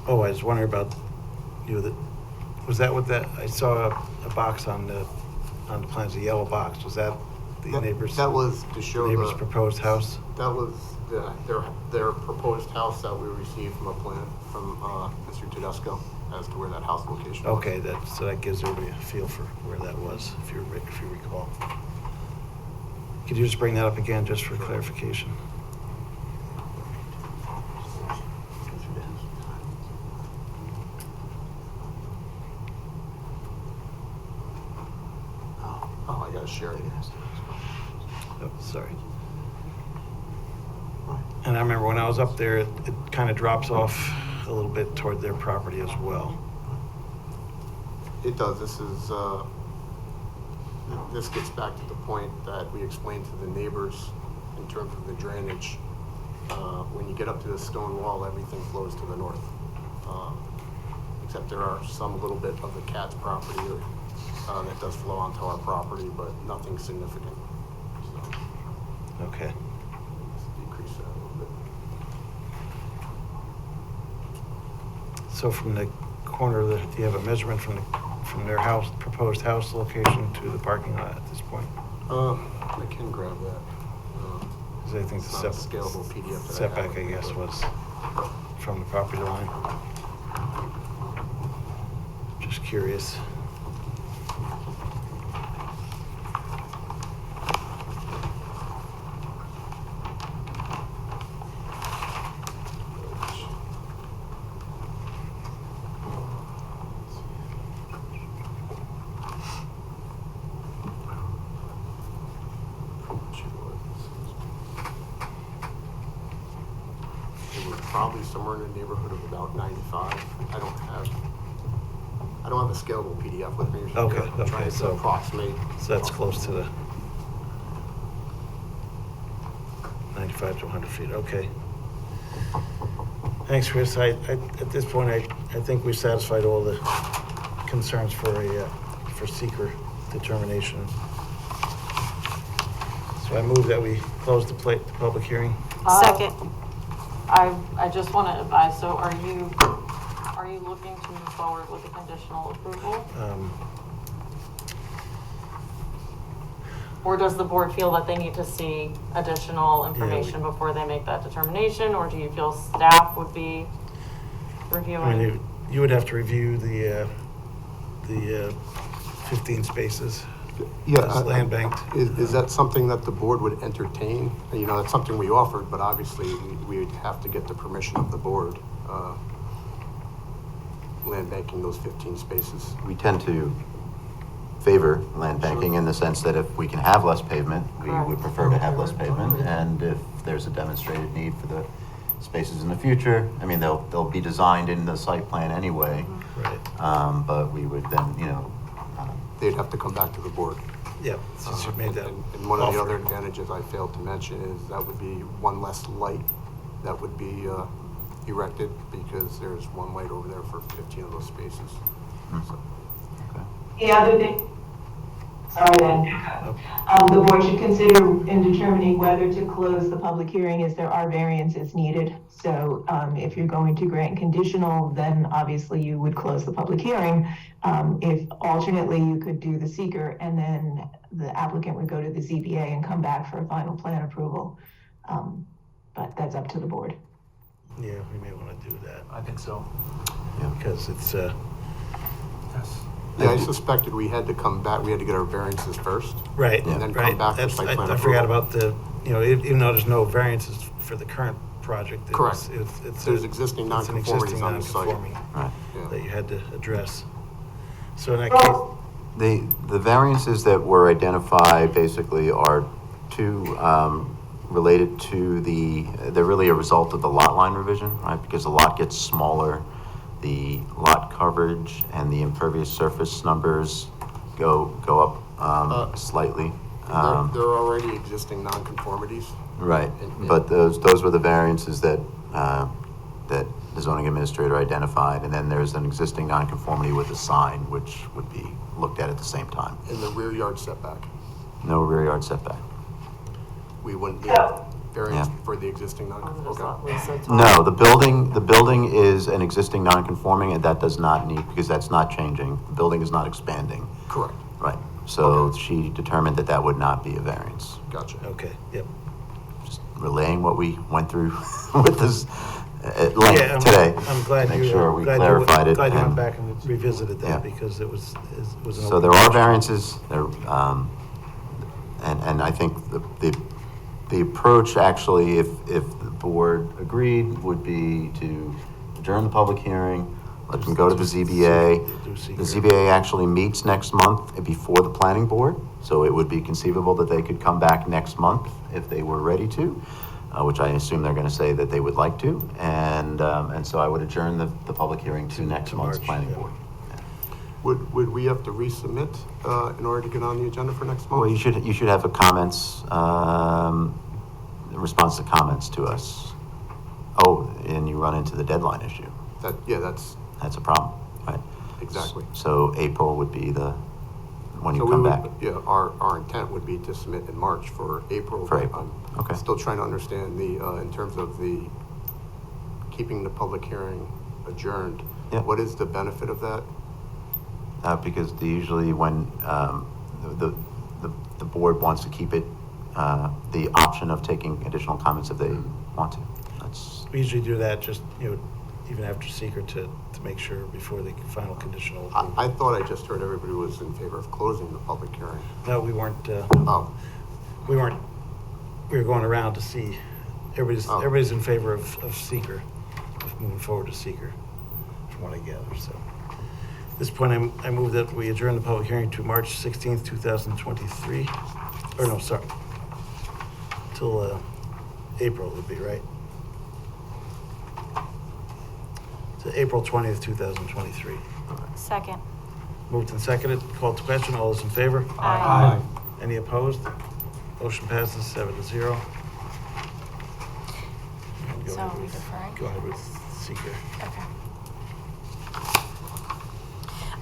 Oh, I was wondering about, was that what that, I saw a box on the plans, a yellow box, was that the neighbor's? That was to show neighbor's proposed house? That was their proposed house that we received from a plan from Mr. Tedesco as to where that house location was. Okay, so that gives everybody a feel for where that was, if you recall. Could you just bring that up again, just for clarification? Oh, I gotta share it. Oh, sorry. And I remember when I was up there, it kind of drops off a little bit toward their property as well. It does. This gets back to the point that we explained to the neighbors in terms of the drainage. When you get up to the stone wall, everything flows to the north. Except there are some little bit of the cat's property that does flow onto our property, but nothing significant. So, Okay. let's decrease that a little bit. So from the corner, do you have a measurement from their house, proposed house location to the parking lot at this point? I can grab that. Because I think the It's not a scalable PDF that I have setback, with I me, guess, but- was from the property line. Just curious. It was probably somewhere in the neighborhood of about 95. I don't have a scalable PDF with me. Okay, I'm trying okay, to so approximate. So that's close to the 95 to 100 feet, okay. Thanks, Chris. At this point, I think we've satisfied all the concerns for seeker determination. So I move that we close the public hearing. Second. I just want to advise, so are you looking to move forward with a conditional approval? Or does the board feel that they need to see additional information before they make that determination? Or do you feel staff would be reviewing? I mean, you would have to review the 15 spaces. Yeah, It's land banked. Is that something that the board would entertain? You know, it's something we offered, but obviously we would have to get the permission of the board. Land banking those 15 spaces. We tend to favor land banking in the sense that if we can have less pavement, we would prefer to have less pavement. And if there's a demonstrated need for the spaces in the future, I mean, they'll be designed in the site plan anyway. Right. But we would then, They'd have to come back to the board. Yeah, since you made that And one of the offer. other advantages I failed to mention is that would be one less light that would be erected, because there's one light over there for 15 of those spaces. So, The other thing, sorry then, the board should consider in determining whether to close the public hearing is there are variances needed. So if you're going to grant conditional, then obviously you would close the public hearing. If alternately, you could do the seeker and then the applicant would go to the ZBA and come back for a final plan approval. But that's up to the board. Yeah, we may want to do that. I think so. Yeah, because it's, yeah, I suspected we had to come back, we had to get our variances first. right, And then right. come back for That's- site plan I forgot approval. about the, even though there's no variances for the current project. Correct. It's There's existing it's an nonconformities existing on the site. nonconforming Right. that you had to address. So in that case, The variances that were identified basically are two, related to they're really a result of the lot line revision, right? Because the lot gets smaller, the lot coverage and the impervious surface numbers go up, slightly. There are already existing nonconformities. Right, but those were the variances that the zoning administrator identified, and then there's an existing nonconformity with the sign, which would be looked at the same time. In the rear yard setback, No rear yard setback. we wouldn't need variance for the existing non-conformity. No, the building is an existing non-conforming, and that does not need, because that's not changing. The building is not expanding. Correct. Right, so she determined that that would not be a variance. Gotcha. okay, yep. Just relaying what we went through with this at Yeah, length today. I'm glad Make you, sure we glad clarified you, it. glad you went and- back and revisited that Yeah. because it was an So open there are question. variances, and I think the approach actually, if the board agreed, would be to adjourn the public hearing, let them go to the ZBA. The ZBA actually meets next month before the planning board, so it would be conceivable that they could come back next month if they were ready to. which I assume they're gonna say that they would like to, and so I would adjourn the public hearing to next month's March, planning yeah. board. Would we have to resubmit in order to get on the agenda for next month? Well, you should have a comments, response to comments to us. Oh, and you run into the deadline issue. That's a problem, right? Exactly. So April would be when you So come we back. would, yeah, our intent would be to submit in March for April. For but April, I'm okay. Still trying to understand in terms of keeping the public hearing adjourned. Yeah. What is the benefit of that? Because usually when the board wants to keep it, the option of taking additional comments if they want to. We usually do that just, even after seeker to make sure before the final conditional approval. I thought I just heard everybody was in favor of closing the public hearing. No, we weren't, we were going around to see, everybody's in favor of seeker, of moving forward to seeker, from what I gather, so. At this point, I move that we adjourn the public hearing to March 16th, 2023. Or no, sorry. Till April would be, right? To April 20th, 2023. Second. Moved and seconded, called to question, all those in favor? Aye. Any opposed? Motion passes 7-0. Go So ahead we with- deferring? Go ahead with seeker. Okay.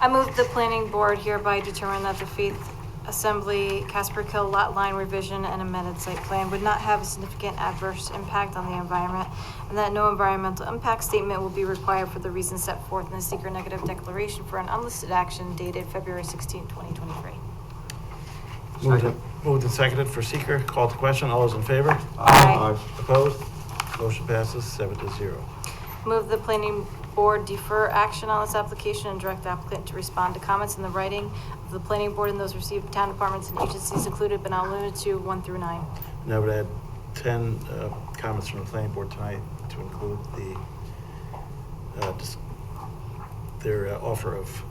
I move the planning board hereby determine that the Faith Assembly Casper Kill lot line revision and amended site plan would not have a significant adverse impact on the environment, and that no environmental impact statement will be required for the reasons set forth in the seeker negative declaration for an unlisted action dated February 16, 2023. Moved and seconded for seeker, called to question, all those in favor? Aye. Opposed? Motion passes 7-0. Move the planning board defer action on this application and direct the applicant to respond to comments in the writing of the planning board and those received from town departments and agencies included but not limited to 1 through 9. And I would add 10 comments from the planning board tonight to include their offer of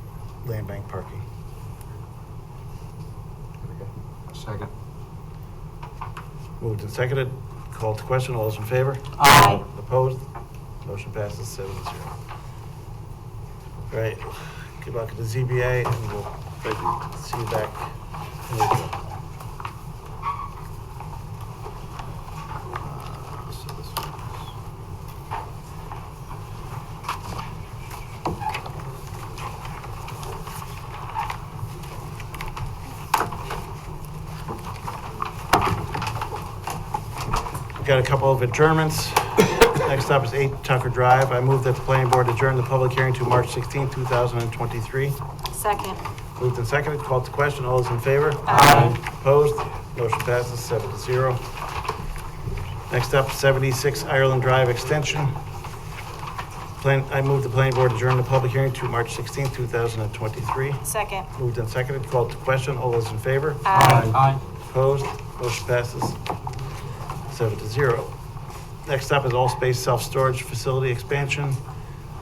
land bank parking. Second. Moved and seconded, called to question, all those in favor? Aye. Opposed? Motion passes 7-0. All right, good luck at the ZBA, and we'll see you back in April. We've got a couple of adjournments. Next up is 8 Tucker Drive. I move that the planning board adjourn the public hearing to March 16, 2023. Second. Moved and seconded, called to question, all those in favor? Aye. Opposed? Motion passes 7-0. Next up, 76 Ireland Drive Extension. I move the planning board adjourn the public hearing to March 16, 2023. Second. Moved and seconded, called to question, all those in favor? Aye. Opposed? Motion passes 7-0. Next up is All Space Self-Storage Facility Expansion.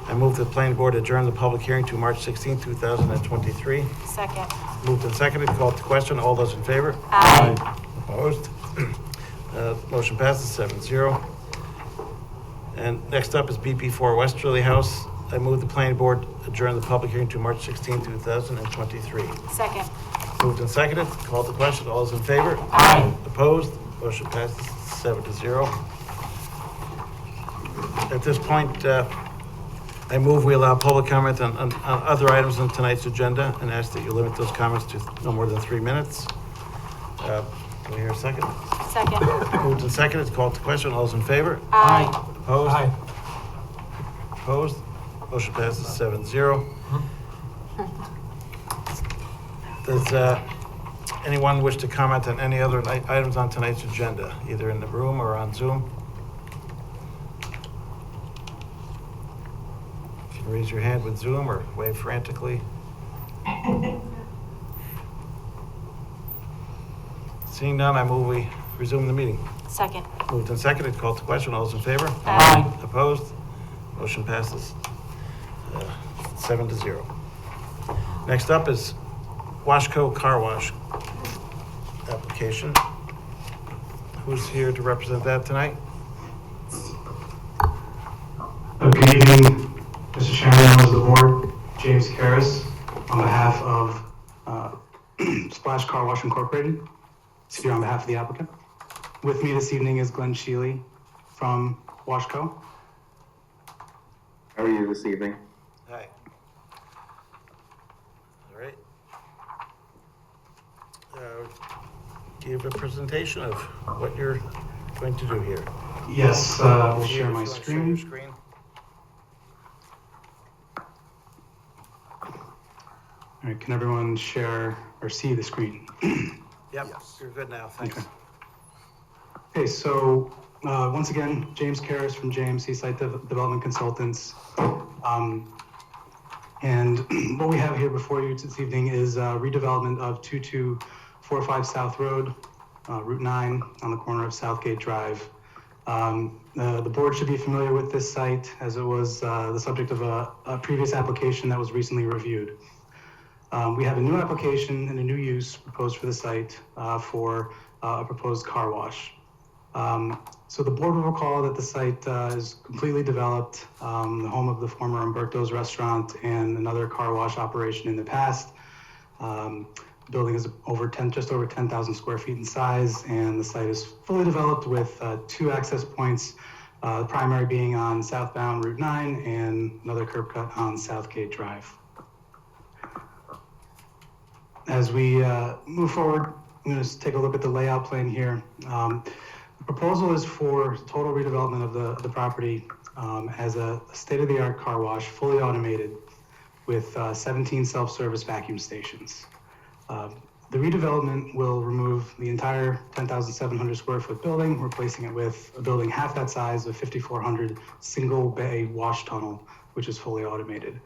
I move the planning board adjourn the public hearing to March 16, 2023. Second. Moved and seconded, called to question, all those in favor? Aye. Opposed? Motion passes 7-0. And next up is BP4 Westerly House. I move the planning board adjourn the public hearing to March 16, 2023. Second. Moved and seconded, called to question, all those in favor? Aye. Opposed? Motion passes 7-0. At this point, I move we allow public comment on other items on tonight's agenda and ask that you limit those comments to no more than 3 minutes. Can we hear a second? Second. Moved and seconded, called to question, all those in favor? Aye. Opposed? Aye. Opposed? Motion passes 7-0. Does anyone wish to comment on any other items on tonight's agenda, either in the room or on Zoom? You can raise your hand with Zoom or wave frantically. Seeing none, I move we resume the meeting. Second. Moved and seconded, called to question, all those in favor? Aye. Opposed? Motion passes 7-0. Next up is Washco Car Wash application. Who's here to represent that tonight? Karas on behalf of Splash Car Wash Incorporated, here on behalf of the applicant. With me this evening is Glenn Sheely from Washco. How are you this evening? Hi. All right. Give a presentation of what you're going to do here. Yes, we'll Here, share if my you wanna share your screen. All right, can everyone share or see the screen? Yep, you're good now, thanks. Okay, so once again, James Karas from JMC Site Development Consultants. And what we have here before you this evening is redevelopment of 2245 South Road, Route 9 on the corner of Southgate Drive. The board should be familiar with this site as it was the subject of a previous application that was recently reviewed. We have a new application and a new use proposed for the site for a proposed car wash. So the board will recall that the site is completely developed, the home of the former Umberto's restaurant and another car wash operation in the past. The building is just over 10,000 square feet in size, and the site is fully developed with 2 access points, the primary being on southbound Route 9 and another curb cut on Southgate Drive. As we move forward, I'm going to take a look at the layout plan here. The proposal is for total redevelopment of the property as a state-of-the-art car wash, fully automated, with 17 self-service vacuum stations. The redevelopment will remove the entire 10,700 square foot building, replacing it with a building half that size of 5,400 single bay wash tunnel, which is fully automated.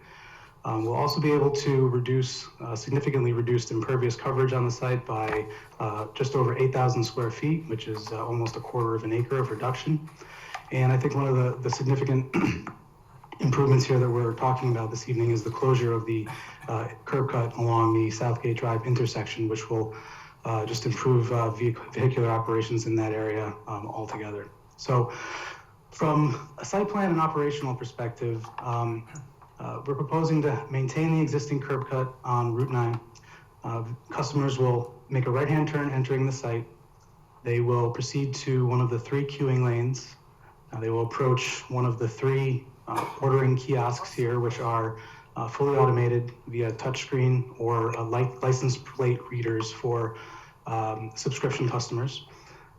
We'll also be able to reduce, significantly reduced impervious coverage on the site by just over 8,000 square feet, which is almost a quarter of an acre of reduction. And I think one of the significant improvements here that we're talking about this evening is the closure of the curb cut along the Southgate Drive intersection, which will just improve vehicular operations in that area altogether. So from a site plan and operational perspective, we're proposing to maintain the existing curb cut on Route 9. Customers will make a right-hand turn entering the site. They will proceed to one of the 3 queuing lanes. They will approach one of the 3 ordering kiosks here, which are fully automated via touchscreen or license plate readers for subscription customers.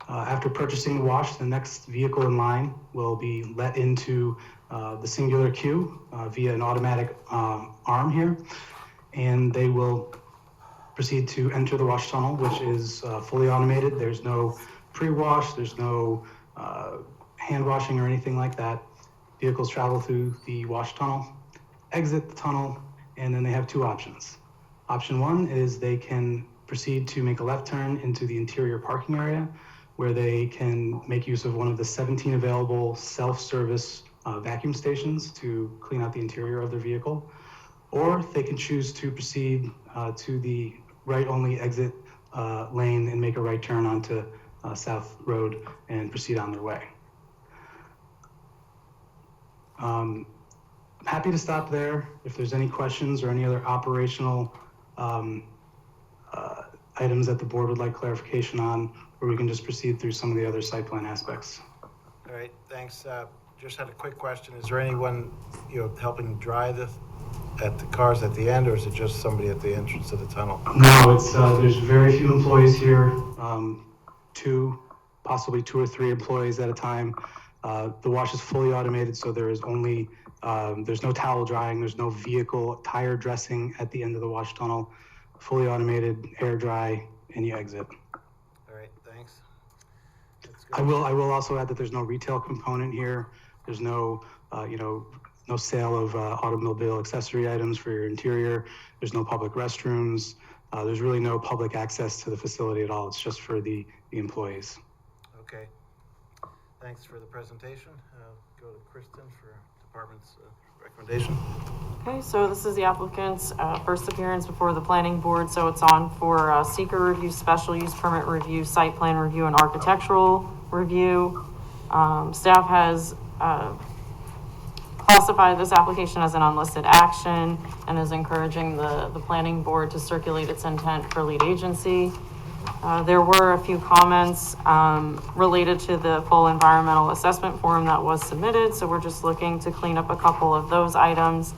After purchasing the wash, the next vehicle in line will be let into the singular queue via an automatic arm here, and they will proceed to enter the wash tunnel, which is fully automated. There's no pre-wash, there's no hand washing or anything like that. Vehicles travel through the wash tunnel, exit the tunnel, and then they have 2 options. Option 1 is they can proceed to make a left turn into the interior parking area, where they can make use of one of the 17 available self-service vacuum stations to clean out the interior of their vehicle. Or they can choose to proceed to the right-only exit lane and make a right turn onto South Road and proceed on their way. I'm happy to stop there. If there's any questions or any other operational items that the board would like clarification on, or we can just proceed through some of the other site plan aspects. All right, thanks. Just had a quick question. Is there anyone, helping dry at the cars at the end, or is it just somebody at the entrance of the tunnel? No, it's there's very few employees here, 2, possibly 2 or 3 employees at a time. The wash is fully automated, so there is only, there's no towel drying, there's no vehicle tire dressing at the end of the wash tunnel. Fully automated, air dry, and you exit. All right, thanks. I will also add that there's no retail component here. There's no, no sale of automobile accessory items for your interior. There's no public restrooms. There's really no public access to the facility at all. It's just for the employees. Okay. Thanks for the presentation. Go to Kristen for department's recommendation. Okay, so this is the applicant's first appearance before the planning board. So it's on for seeker review, special use permit review, site plan review, and architectural review. Staff has classified this application as an unlisted action and is encouraging the planning board to circulate its intent for lead agency. There were a few comments related to the full environmental assessment form that was submitted, so we're just looking to clean up a couple of those items.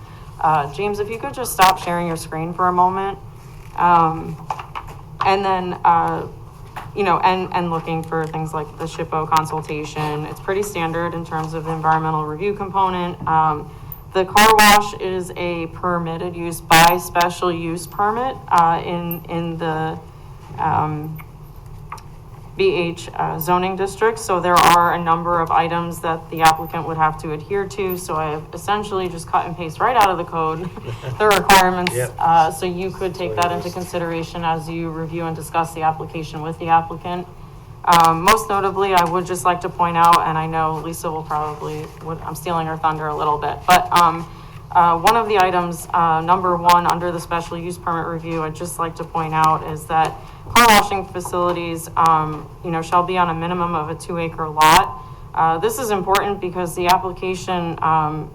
James, if you could just stop sharing your screen for a moment. And then, you know, and looking for things like the SHPO consultation. It's pretty standard in terms of the environmental review component. The car wash is a permitted use by special use permit in the BH zoning district. So there are a number of items that the applicant would have to adhere to. So I have essentially just cut and paste right out of the code the requirements. Yep. So you could take that into consideration as you review and discuss the application with the applicant. Most notably, I would just like to point out, and I know Lisa will probably, I'm stealing her thunder a little bit, but one of the items, number 1, under the special use permit review, I'd just like to point out is that car washing facilities, you know, shall be on a minimum of a 2-acre lot. This is important because the application,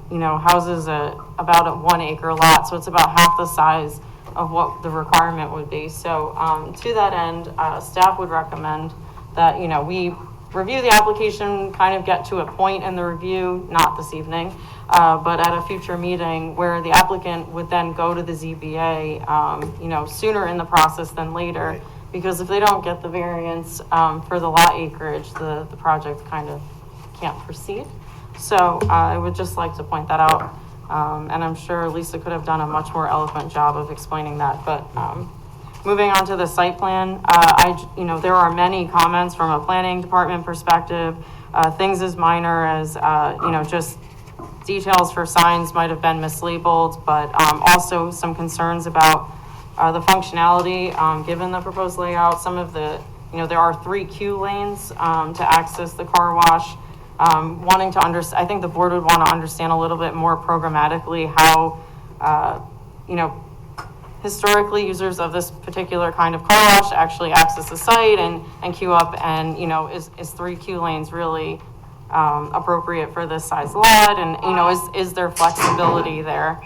you know, houses about a 1-acre lot, so it's about half the size of what the requirement would be. So to that end, staff would recommend that, you know, we review the application, kind of get to a point in the review, not this evening, but at a future meeting where the applicant would then go to the ZBA, you know, sooner in the process than later. Right. Because if they don't get the variance for the lot acreage, the project kind of can't proceed. So I would just like to point that out. And I'm sure Lisa could have done a much more eloquent job of explaining that. But moving on to the site plan, you know, there are many comments from a planning department perspective. Things as minor as, you know, just details for signs might have been mislabeled, but also some concerns about the functionality given the proposed layout. Some of the, you know, there are 3 queue lanes to access the car wash. Wanting to understand, I think the board would want to understand a little bit more programmatically how, you know, historically users of this particular kind of car wash actually access the site and queue up, and, you know, is 3 queue lanes really appropriate for this size lot? And, you know, is there flexibility there?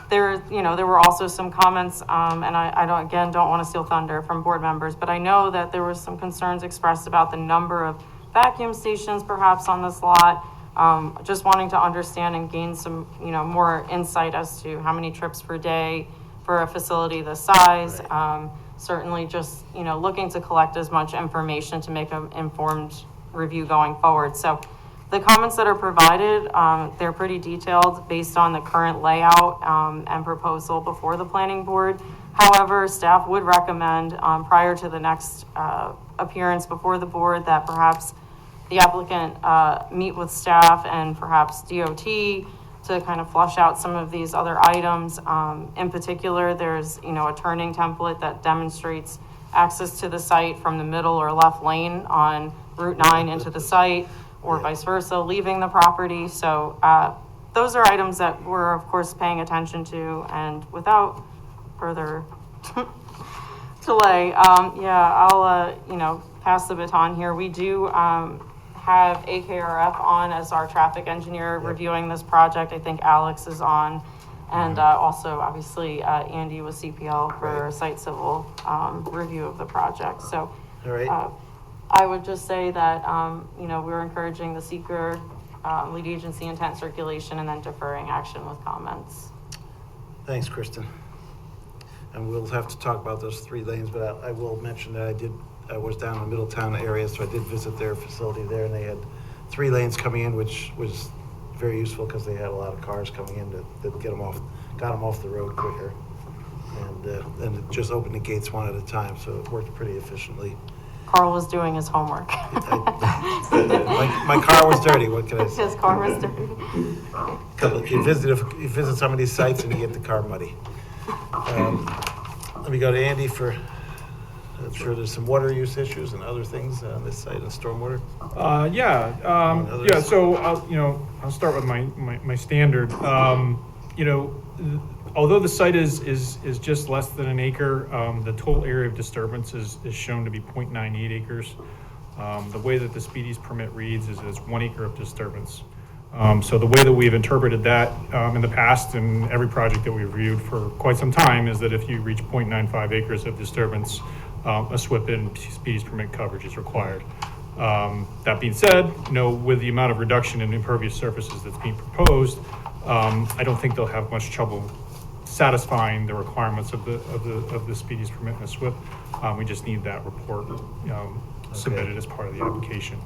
There, you know, there were also some comments, and I don't want to steal thunder from board members, but I know that there were some concerns expressed about the number of vacuum stations perhaps on this lot. Just wanting to understand and gain some, you know, more insight as to how many trips per day for a facility this size. Right. Certainly just, you know, looking to collect as much information to make an informed review going forward. So the comments that are provided, they're pretty detailed based on the current layout and proposal before the planning board. However, staff would recommend prior to the next appearance before the board that perhaps the applicant meet with staff and perhaps DOT to kind of flush out some of these other items. In particular, there's, you know, a turning template that demonstrates access to the site from the middle or left lane on Route 9 into the site, or vice versa, leaving the property. So those are items that we're, of course, paying attention to. And without further delay, yeah, I'll, you know, pass the baton here. We do have AKRF on as our traffic engineer reviewing this project. I think Alex is on. And also, obviously, Andy with CPL for site civil review of the project. So All right. I would just say that, you know, we're encouraging the seeker, lead agency intent circulation, and then deferring action with comments. Thanks, Kristen. And we'll have to talk about those 3 lanes, but I will mention that I was down in the Middletown area, so I did visit their facility there, and they had 3 lanes coming in, which was very useful because they had a lot of cars coming in that got them off the road quicker. And it just opened the gates one at a time, so it worked pretty efficiently. Carl was doing his homework. My car was dirty, what can I say? His car was dirty. You visit some of these sites and you get the car muddy. Let me go to Andy for, I'm sure there's some water use issues and other things on this site and stormwater. Yeah, so I'll start with my standard. You know, although the site is just less than an acre, the total area of disturbance is shown to be 0.98 acres. The way that the Speedies permit reads is 1 acre of disturbance. So the way that we've interpreted that in the past and every project that we've reviewed for quite some time is that if you reach 0.95 acres of disturbance, a SWIP and species permit coverage is required. That being said, with the amount of reduction in impervious surfaces that's being proposed, I don't think they'll have much trouble satisfying the requirements of the species permit and the SWIP. We just need that report submitted as part of the application.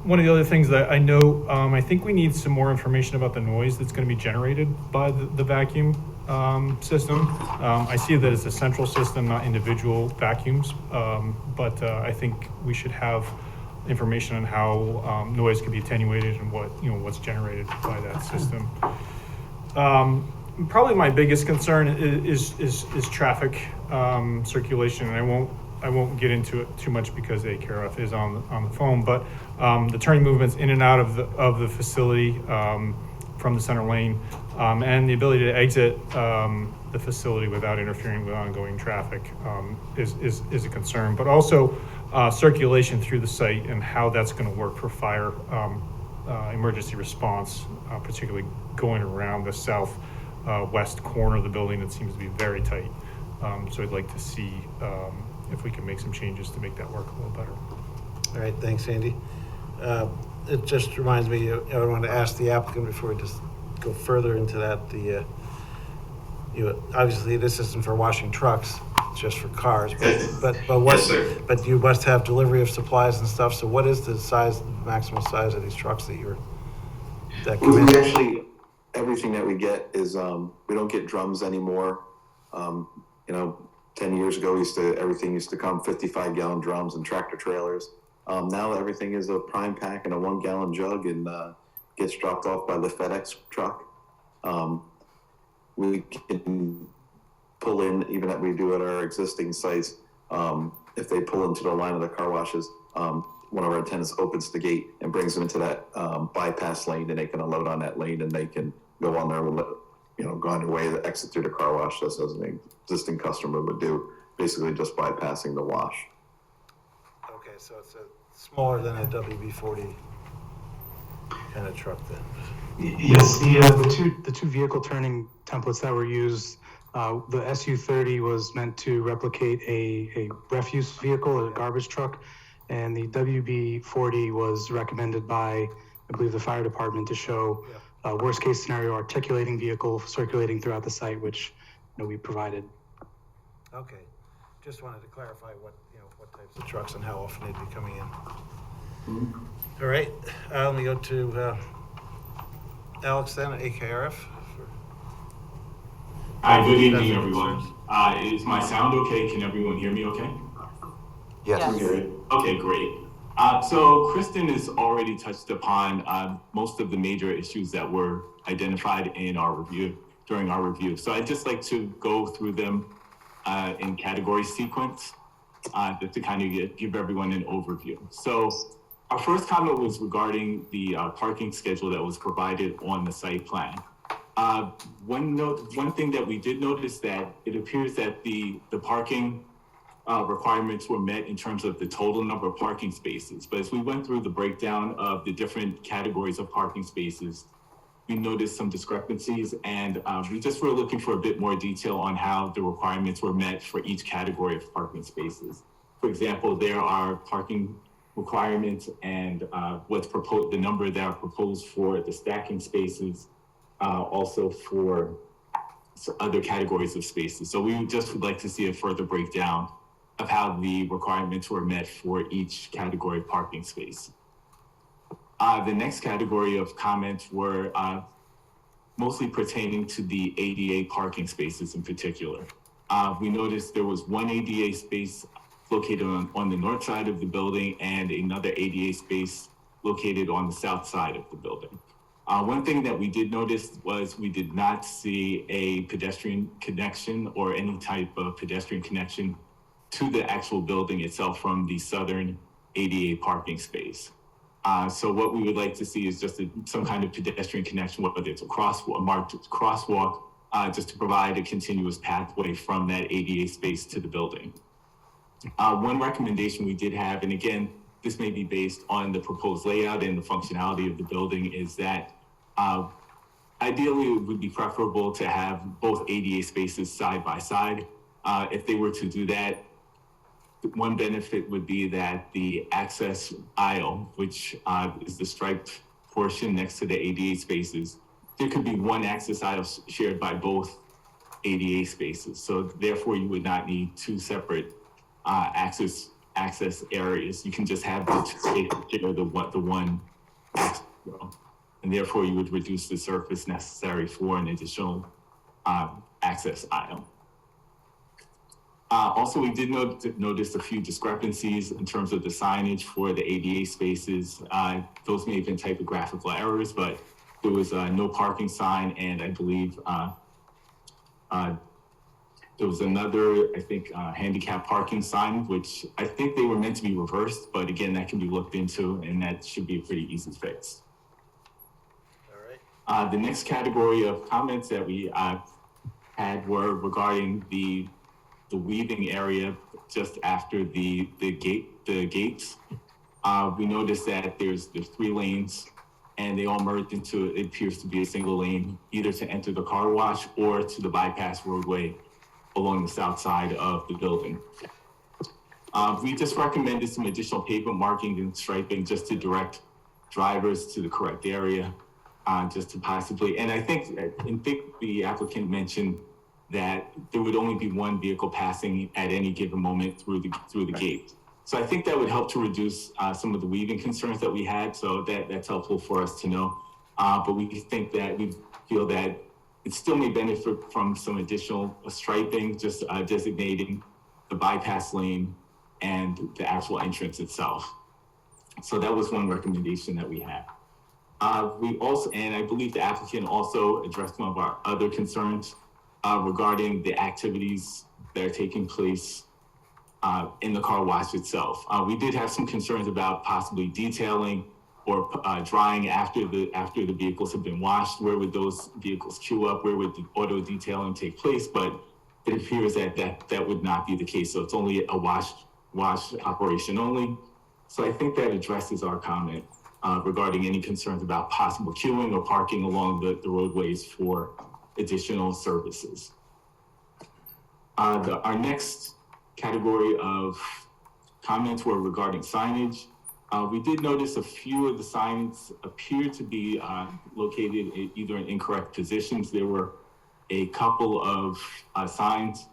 One of the other things that I know, I think we need some more information about the noise that's going to be generated by the vacuum system. I see that it's a central system, not individual vacuums, but I think we should have information on how noise can be attenuated and what's generated by that system. Probably my biggest concern is traffic circulation, and I won't get into it too much because AKRF is on the phone, but the turning movements in and out of the facility from the center lane, and the ability to exit the facility without interfering with ongoing traffic is a concern. But also circulation through the site and how that's going to work for fire emergency response, particularly going around the southwest corner of the building that seems to be very tight. So I'd like to see if we can make some changes to make that work a little better. All right, thanks, Andy. It just reminds me, I want to ask the applicant before we just go further into that. Obviously this isn't for washing trucks, it's just for cars. But what? Yes, sir. But you must have delivery of supplies and stuff. So what is the maximum size of these trucks that come in? We actually, everything that we get is, we don't get drums anymore. 10 years ago, everything used to come 55-gallon drums and tractor trailers. Now everything is a prime pack and a 1-gallon jug and gets dropped off by the FedEx truck. We can pull in, even that we do at our existing sites, if they pull into the line of the car washes, one of our attendants opens the gate and brings them into that bypass lane, and they can unload on that lane and they can go on go on their way to exit through the car wash, just as an existing customer would do, basically just bypassing the wash. Okay, so it's smaller than a WB-40 kind of truck then. Yes, the two vehicle turning templates that were used, the SU-30 was meant to replicate a refuse vehicle, a garbage truck, and the WB-40 was recommended by, I believe, the fire department to show worst case scenario articulating vehicle circulating throughout the site, which we provided. Okay, just wanted to clarify what types of trucks and how often they'd be coming in. Mm-hmm. All right, let me go to Alex then, at AKRF. Hi, good evening, everyone. Is my sound okay? Can everyone hear me okay? Yes. Okay, great. So Kristen has already touched upon most of the major issues that were identified in our review, during our review. So I'd just like to go through them in category sequence, just to kind of give everyone an overview. So our first comment was regarding the parking schedule that was provided on the site plan. One thing that we did notice that it appears that the parking requirements were met in terms of the total number of parking spaces. But as we went through the breakdown of the different categories of parking spaces, we noticed some discrepancies, and we just were looking for a bit more detail on how the requirements were met for each category of parking spaces. For example, there are parking requirements and what's proposed, the number that are proposed for the stacking spaces, also for other categories of spaces. So we just would like to see a further breakdown of how the requirements were met for each category of parking space. The next category of comments were mostly pertaining to the ADA parking spaces in particular. We noticed there was one ADA space located on the north side of the building and another ADA space located on the south side of the building. One thing that we did notice was we did not see a pedestrian connection or any type of pedestrian connection to the actual building itself from the southern ADA parking space. So what we would like to see is just some kind of pedestrian connection, whether it's a marked crosswalk, just to provide a continuous pathway from that ADA space to the building. One recommendation we did have, and again, this may be based on the proposed layout and the functionality of the building, is that ideally it would be preferable to have both ADA spaces side by side. If they were to do that, one benefit would be that the access aisle, which is the striped portion next to the ADA spaces, there could be one access aisle shared by both ADA spaces. So therefore, you would not need two separate access areas. You can just have the two spaces share the one access row. And therefore, you would reduce the surface necessary for an additional access aisle. Also, we did notice a few discrepancies in terms of the signage for the ADA spaces. Those may have been typographical errors, but there was no parking sign, and I believe there was another, I think, handicap parking sign, which I think they were meant to be reversed, but again, that can be looked into, and that should be a pretty easy fix. All right. The next category of comments that we had were regarding the weaving area just after the gates. We noticed that there's 3 lanes, and they all merge into, it appears to be a single lane, either to enter the car wash or to the bypass roadway along the south side of the building. We just recommended some additional pavement marking and striping just to direct drivers to the correct area, just to possibly, and I think the applicant mentioned that there would only be one vehicle passing at any given moment through the gate. So I think that would help to reduce some of the weaving concerns that we had. So that's helpful for us to know. But we feel that it still may benefit from some additional striping, just designating the bypass lane and the actual entrance itself. So that was one recommendation that we had. We also, and I believe the applicant also addressed one of our other concerns regarding the activities that are taking place in the car wash itself. We did have some concerns about possibly detailing or drying after the vehicles have been washed. Where would those vehicles queue up? Where would the auto detailing take place? But it appears that would not be the case. So it's only a wash operation only. So I think that addresses our comment regarding any concerns about possible queuing or parking along the roadways for additional services. Our next category of comments were regarding signage. We did notice a few of the signs appear to be located either in incorrect positions. There were a couple of signs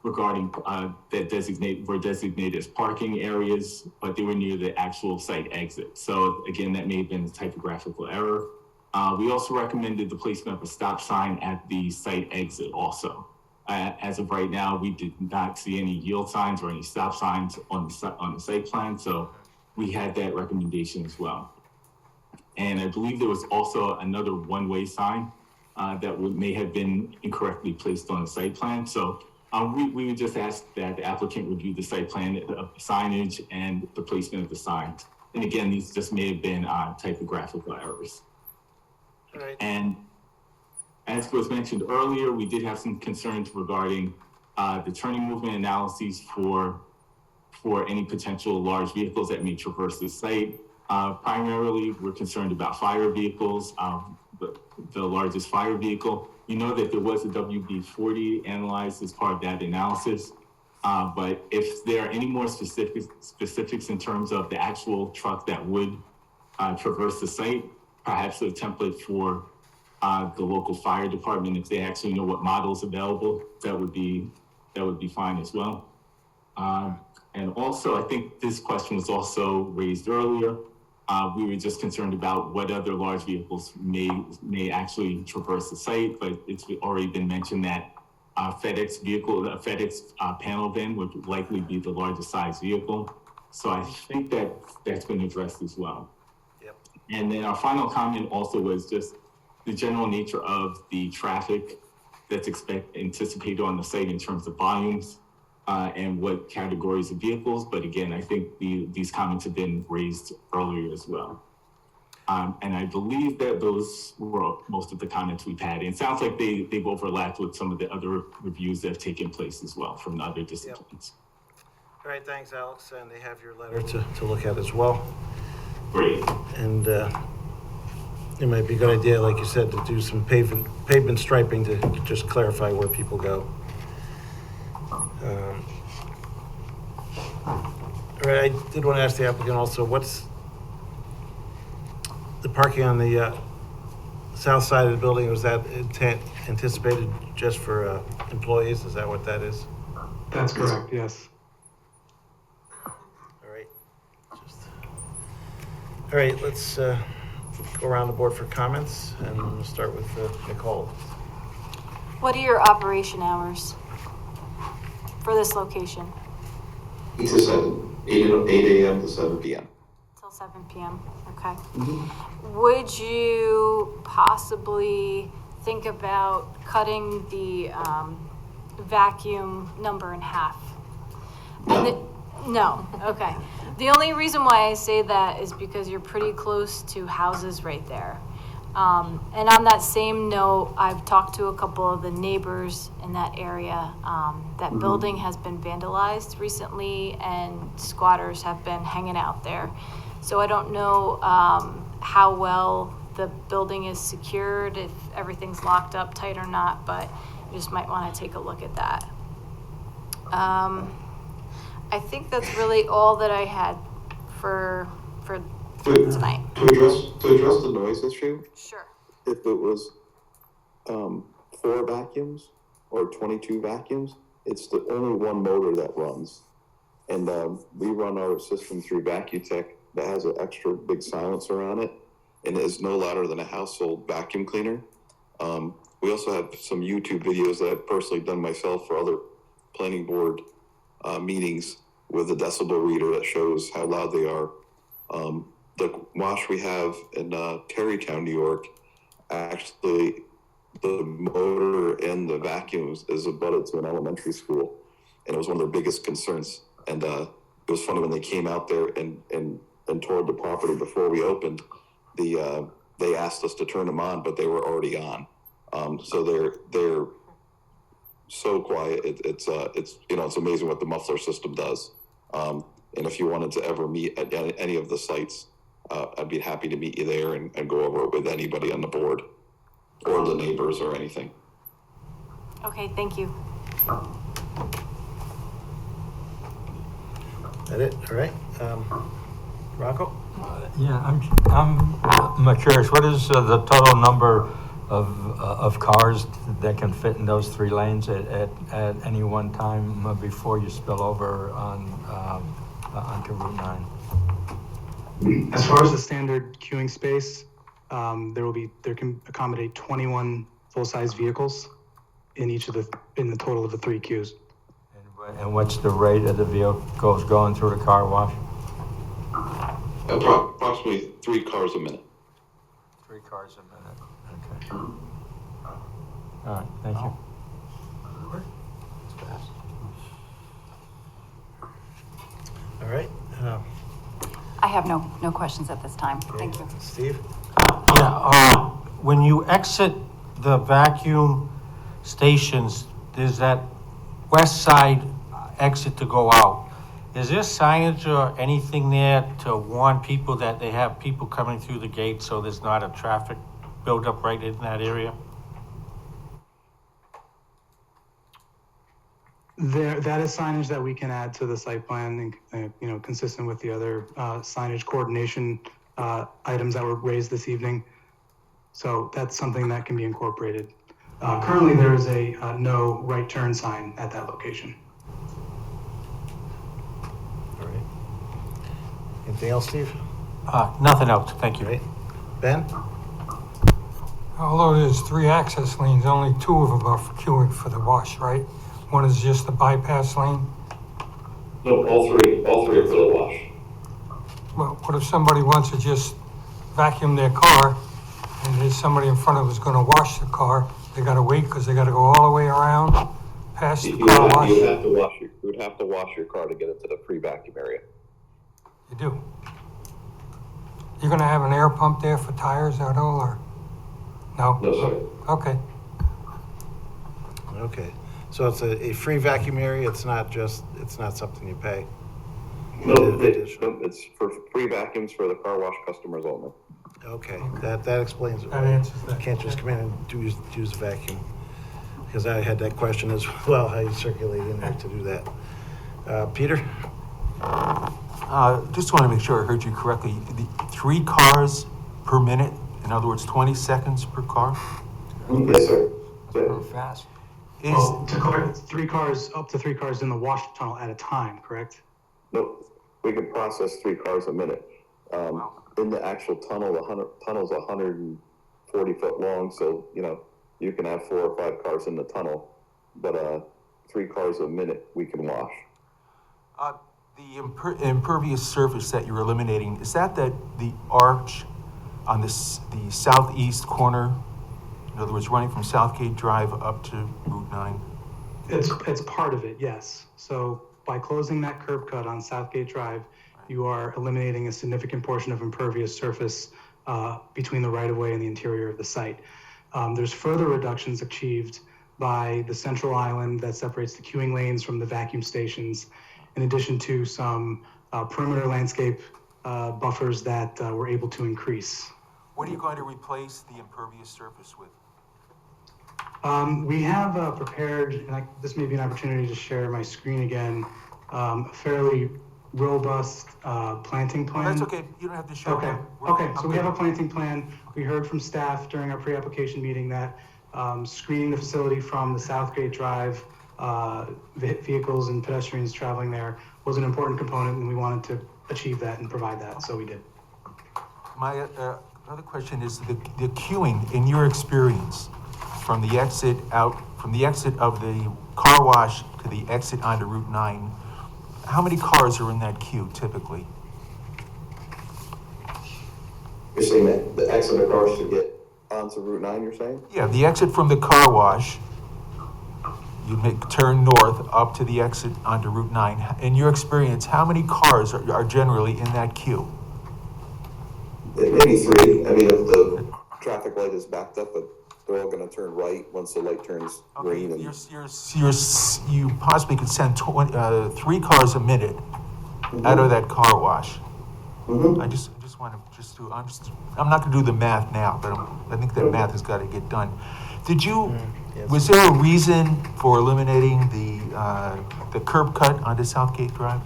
regarding that were designated as parking areas, but they were near the actual site exit. So again, that may have been a typographical error. We also recommended the placement of a stop sign at the site exit also. As of right now, we did not see any yield signs or any stop signs on the site plan, so we had that recommendation as well. And I believe there was also another one-way sign that may have been incorrectly placed on the site plan. So we would just ask that the applicant review the site plan signage and the placement of the signs. And again, these just may have been typographical errors. All right. And as was mentioned earlier, we did have some concerns regarding the turning movement analyses for any potential large vehicles that may traverse the site. Primarily, we're concerned about fire vehicles, the largest fire vehicle. You know that there was a WB-40 analyzed as part of that analysis, but if there are any more specifics in terms of the actual truck that would traverse the site, perhaps a template for the local fire department, if they actually know what models available, that would be fine as well. And also, I think this question was also raised earlier. We were just concerned about what other large vehicles may actually traverse the site, but it's already been mentioned that FedEx panel van would likely be the largest size vehicle. So I think that's been addressed as well. Yep. And then our final comment also was just the general nature of the traffic that's anticipated on the site in terms of volumes and what categories of vehicles. But again, I think these comments have been raised earlier as well. And I believe that those were most of the comments we've had. And it sounds like they've overlapped with some of the other reviews that have taken place as well from the other disciplines. All right, thanks, Alex, and they have your letter to look at as well. Great. And it might be a good idea, like you said, to do some pavement striping to just clarify where people go. All right, I did want to ask the applicant also, what's the parking on the south side of the building? Was that anticipated just for employees? Is that what that is? That's correct, yes. All right, let's go around the board for comments, and we'll start with Nicole. What are your operation hours for this location? 8 to 7, 8 a.m. to 7 p.m. Till 7 p.m. Okay. Would you possibly think about cutting the vacuum number in half? No. Okay. The only reason why I say that is because you're pretty close to houses right there. And on that same note, I've talked to a couple of the neighbors in that area. That building has been vandalized recently, and squatters have been hanging out there. So I don't know how well the building is secured, if everything's locked up tight or not, but you just might want to take a look at that. I think that's really all that I had for tonight. To address the noise issue. Sure. If it was 4 vacuums or 22 vacuums, it's the only one motor that runs. And we run our system through Vacutech that has an extra big silencer on it, and it is no louder than a household vacuum cleaner. We also have some YouTube videos that I've personally done myself for other planning board meetings with a decibel reader that shows how loud they are. The wash we have in Terrytown, New York, actually the motor and the vacuums is abutted to an elementary school, and it was one of their biggest concerns. And it was funny when they came out there and toured the property before we opened. They asked us to turn them on, but they were already on. So they're so quiet. It's it's amazing what the muffler system does. And if you wanted to ever meet at any of the sites, I'd be happy to meet you there and go over it with anybody on the board or the neighbors or anything. Okay, thank you. That it? All right. Rocco? Yeah, I'm curious, what is the total number of cars that can fit in those 3 lanes at any one time before you spill over onto Route 9? As far as the standard queuing space, there can accommodate 21 full-size vehicles in the total of the 3 queues. And what's the rate of the vehicles going through the car wash? Approximately 3 cars a minute. 3 cars a minute, okay. All right, thank you. All right. I have no questions at this time. Thank you. Steve? Yeah, when you exit the vacuum stations, there's that west side exit to go out. Is there signage or anything there to warn people that they have people coming through the gate so there's not a traffic buildup right in that area? That is signage that we can add to the site plan, and consistent with the other signage coordination items that were raised this evening. So that's something that can be incorporated. Currently, there is a no right turn sign at that location. All right. Anything else, Steve? Nothing else, thank you. All right. Ben? Although there's 3 access lanes, only 2 of them are for queuing for the wash, right? One is just the bypass lane. No, all three are for the wash. Well, what if somebody wants to just vacuum their car and there's somebody in front of us gonna wash the car? They gotta wait because they gotta go all the way around past the car wash? You would have to wash your car to get into the free vacuum area. You do? You're gonna have an air pump there for tires at all, or? No? No, sir. Okay. Okay. So it's a free vacuum area, it's not something you pay? No, it's for free vacuums for the car wash customers only. Okay, that explains it. That answers that. You can't just come in and use a vacuum. Because I had that question as well, how you circulate in there to do that. Peter? Just want to make sure I heard you correctly. The 3 cars per minute, in other words, 20 seconds per car? Yes, sir. Fast. Well, up to three cars in the wash tunnel at a time, correct? No, we can process 3 cars a minute. In the actual tunnel, the tunnel's 140 foot long, so, you can have 4 or 5 cars in the tunnel, but 3 cars a minute we can wash. The impervious surface that you're eliminating, is that the arch on the southeast corner? In other words, running from Southgate Drive up to Route 9? It's part of it, yes. So by closing that curb cut on Southgate Drive, you are eliminating a significant portion of impervious surface between the right-of-way and the interior of the site. There's further reductions achieved by the central island that separates the queuing lanes from the vacuum stations, in addition to some perimeter landscape buffers that we're able to increase. What are you going to replace the impervious surface with? We have prepared, and this may be an opportunity to share my screen again, a fairly robust planting plan. That's okay, you don't have to show Okay, that. so we have a planting plan. We heard from staff during our pre-application meeting that screening the facility from the Southgate Drive vehicles and pedestrians traveling there was an important component, and we wanted to achieve that and provide that, so we did. My other question is the queuing, in your experience, from the exit of the car wash to the exit onto Route 9, how many cars are in that queue typically? You're saying that the exit of cars to get onto Route 9, you're saying? Yeah, the exit from the car wash, you turn north up to the exit onto Route 9. In your experience, how many cars are generally in that queue? Maybe 3. I mean, if the traffic light is backed up, but they're all going to turn right once the light turns green. And You possibly could send 3 cars a minute out of that car wash. I just want to I'm not going to do the math now, but I think that math has got to get done. Was there a reason for eliminating the curb cut onto Southgate Drive?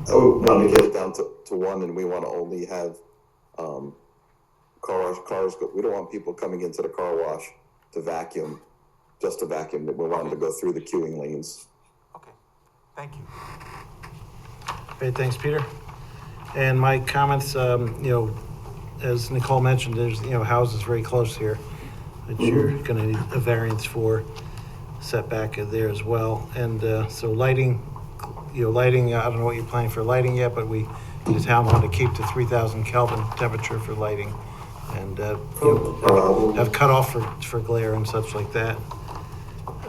We want to get it down to 1, and we want to only have cars go. We don't want people coming into the car wash to vacuum, just to vacuum. We want them to go through the queuing lanes. Okay, thank you. Great, thanks, Peter. And my comments, as Nicole mentioned, there's, houses very close here that you're going to need a variance for, setback there as well. And so lighting, I don't know what you're planning for lighting yet, but the town wanted to keep to 3,000 Kelvin temperature for lighting, and have cutoff for glare and such like that.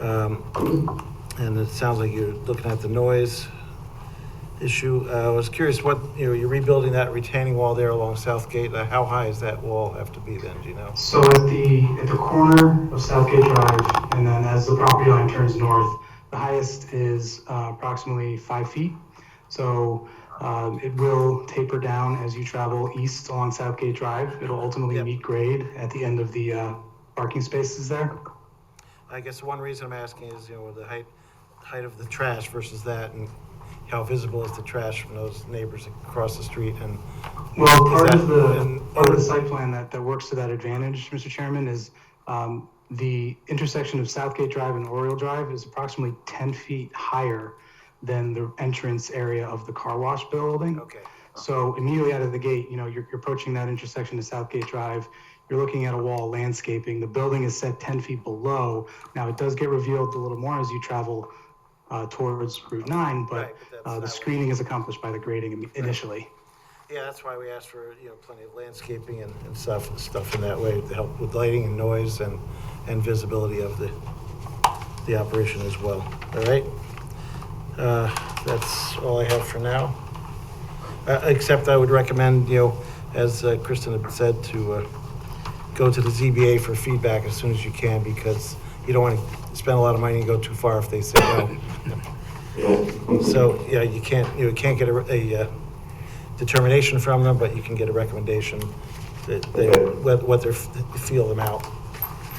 And it sounds like you're looking at the noise issue. I was curious you're rebuilding that retaining wall there along Southgate. How high does that wall have to be then, do you know? So at the corner of Southgate Drive, and then as the property line turns north, the highest is approximately 5 feet. So it will taper down as you travel east along Southgate Drive. It'll ultimately meet grade at the end of the parking spaces there. I guess one reason I'm asking is, the height of the trash versus that, and how visible is the trash from those neighbors across the street? And well, part of the site plan that works to that advantage, Mr. Chairman, is the intersection of Southgate Drive and Oriole Drive is approximately 10 feet higher than the entrance area of the car wash building. Okay. So immediately out of the gate, you're approaching that intersection of Southgate Drive. You're looking at a wall landscaping. The building is set 10 feet below. Now it does get revealed a little more as you travel towards Route 9, but the screening is accomplished by the grading initially. Yeah, that's why we asked for, plenty of landscaping and stuff in that way to help with lighting and noise and visibility of the operation as well. All right? That's all I have for now. Except I would recommend, as Kristen had said, to go to the ZBA for feedback as soon as you can, because you don't want to spend a lot of money and go too far if they say no. So, yeah, you can't get a determination from them, but you can get a recommendation that what they feel them out.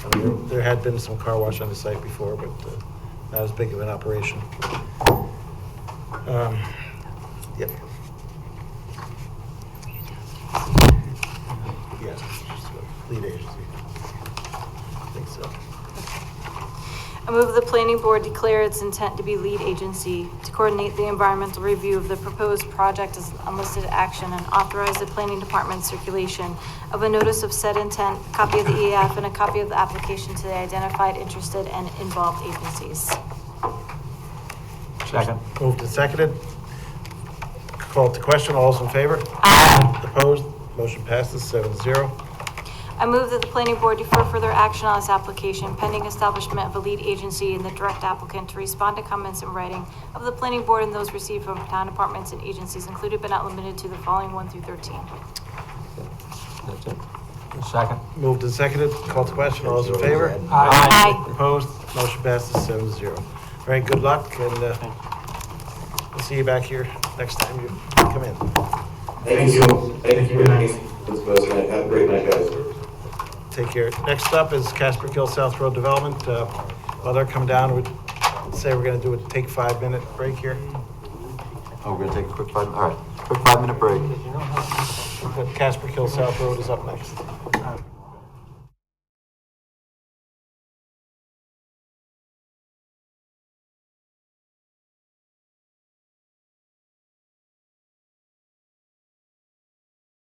I mean, there had been some car wash on the site before, but not as big of an operation. Yep. Yeah, lead agency. I think so. I move the planning board declare its intent to be lead agency to coordinate the environmental review of the proposed project as unlisted action and authorize the planning department's circulation of a notice of said intent, a copy of the EAF, and a copy of the application to the identified, interested, and involved agencies. Second. Moved and seconded. Call to question. All those in favor? Aye. Opposed? Motion passes 7-0. I move that the planning board defer further action on this application pending establishment of a lead agency and the direct applicant to respond to comments in writing of the planning board and those received from town departments and agencies included but not limited to the following 1 through 13. That's it. Second. Moved and seconded. Call to question. All those in favor? Aye. Opposed? Motion passes 7-0. All right, good luck, and we'll see you back here next time you come in. Thank you. Thank you. Have a great night, guys. Take care. Next up is Casper Hill South Road Development. While they're coming down, we'd say we're gonna do a 5-minute break here. Oh, we're gonna take a quick 5, all right, quick 5-minute break. But Casper Hill South Road is up next.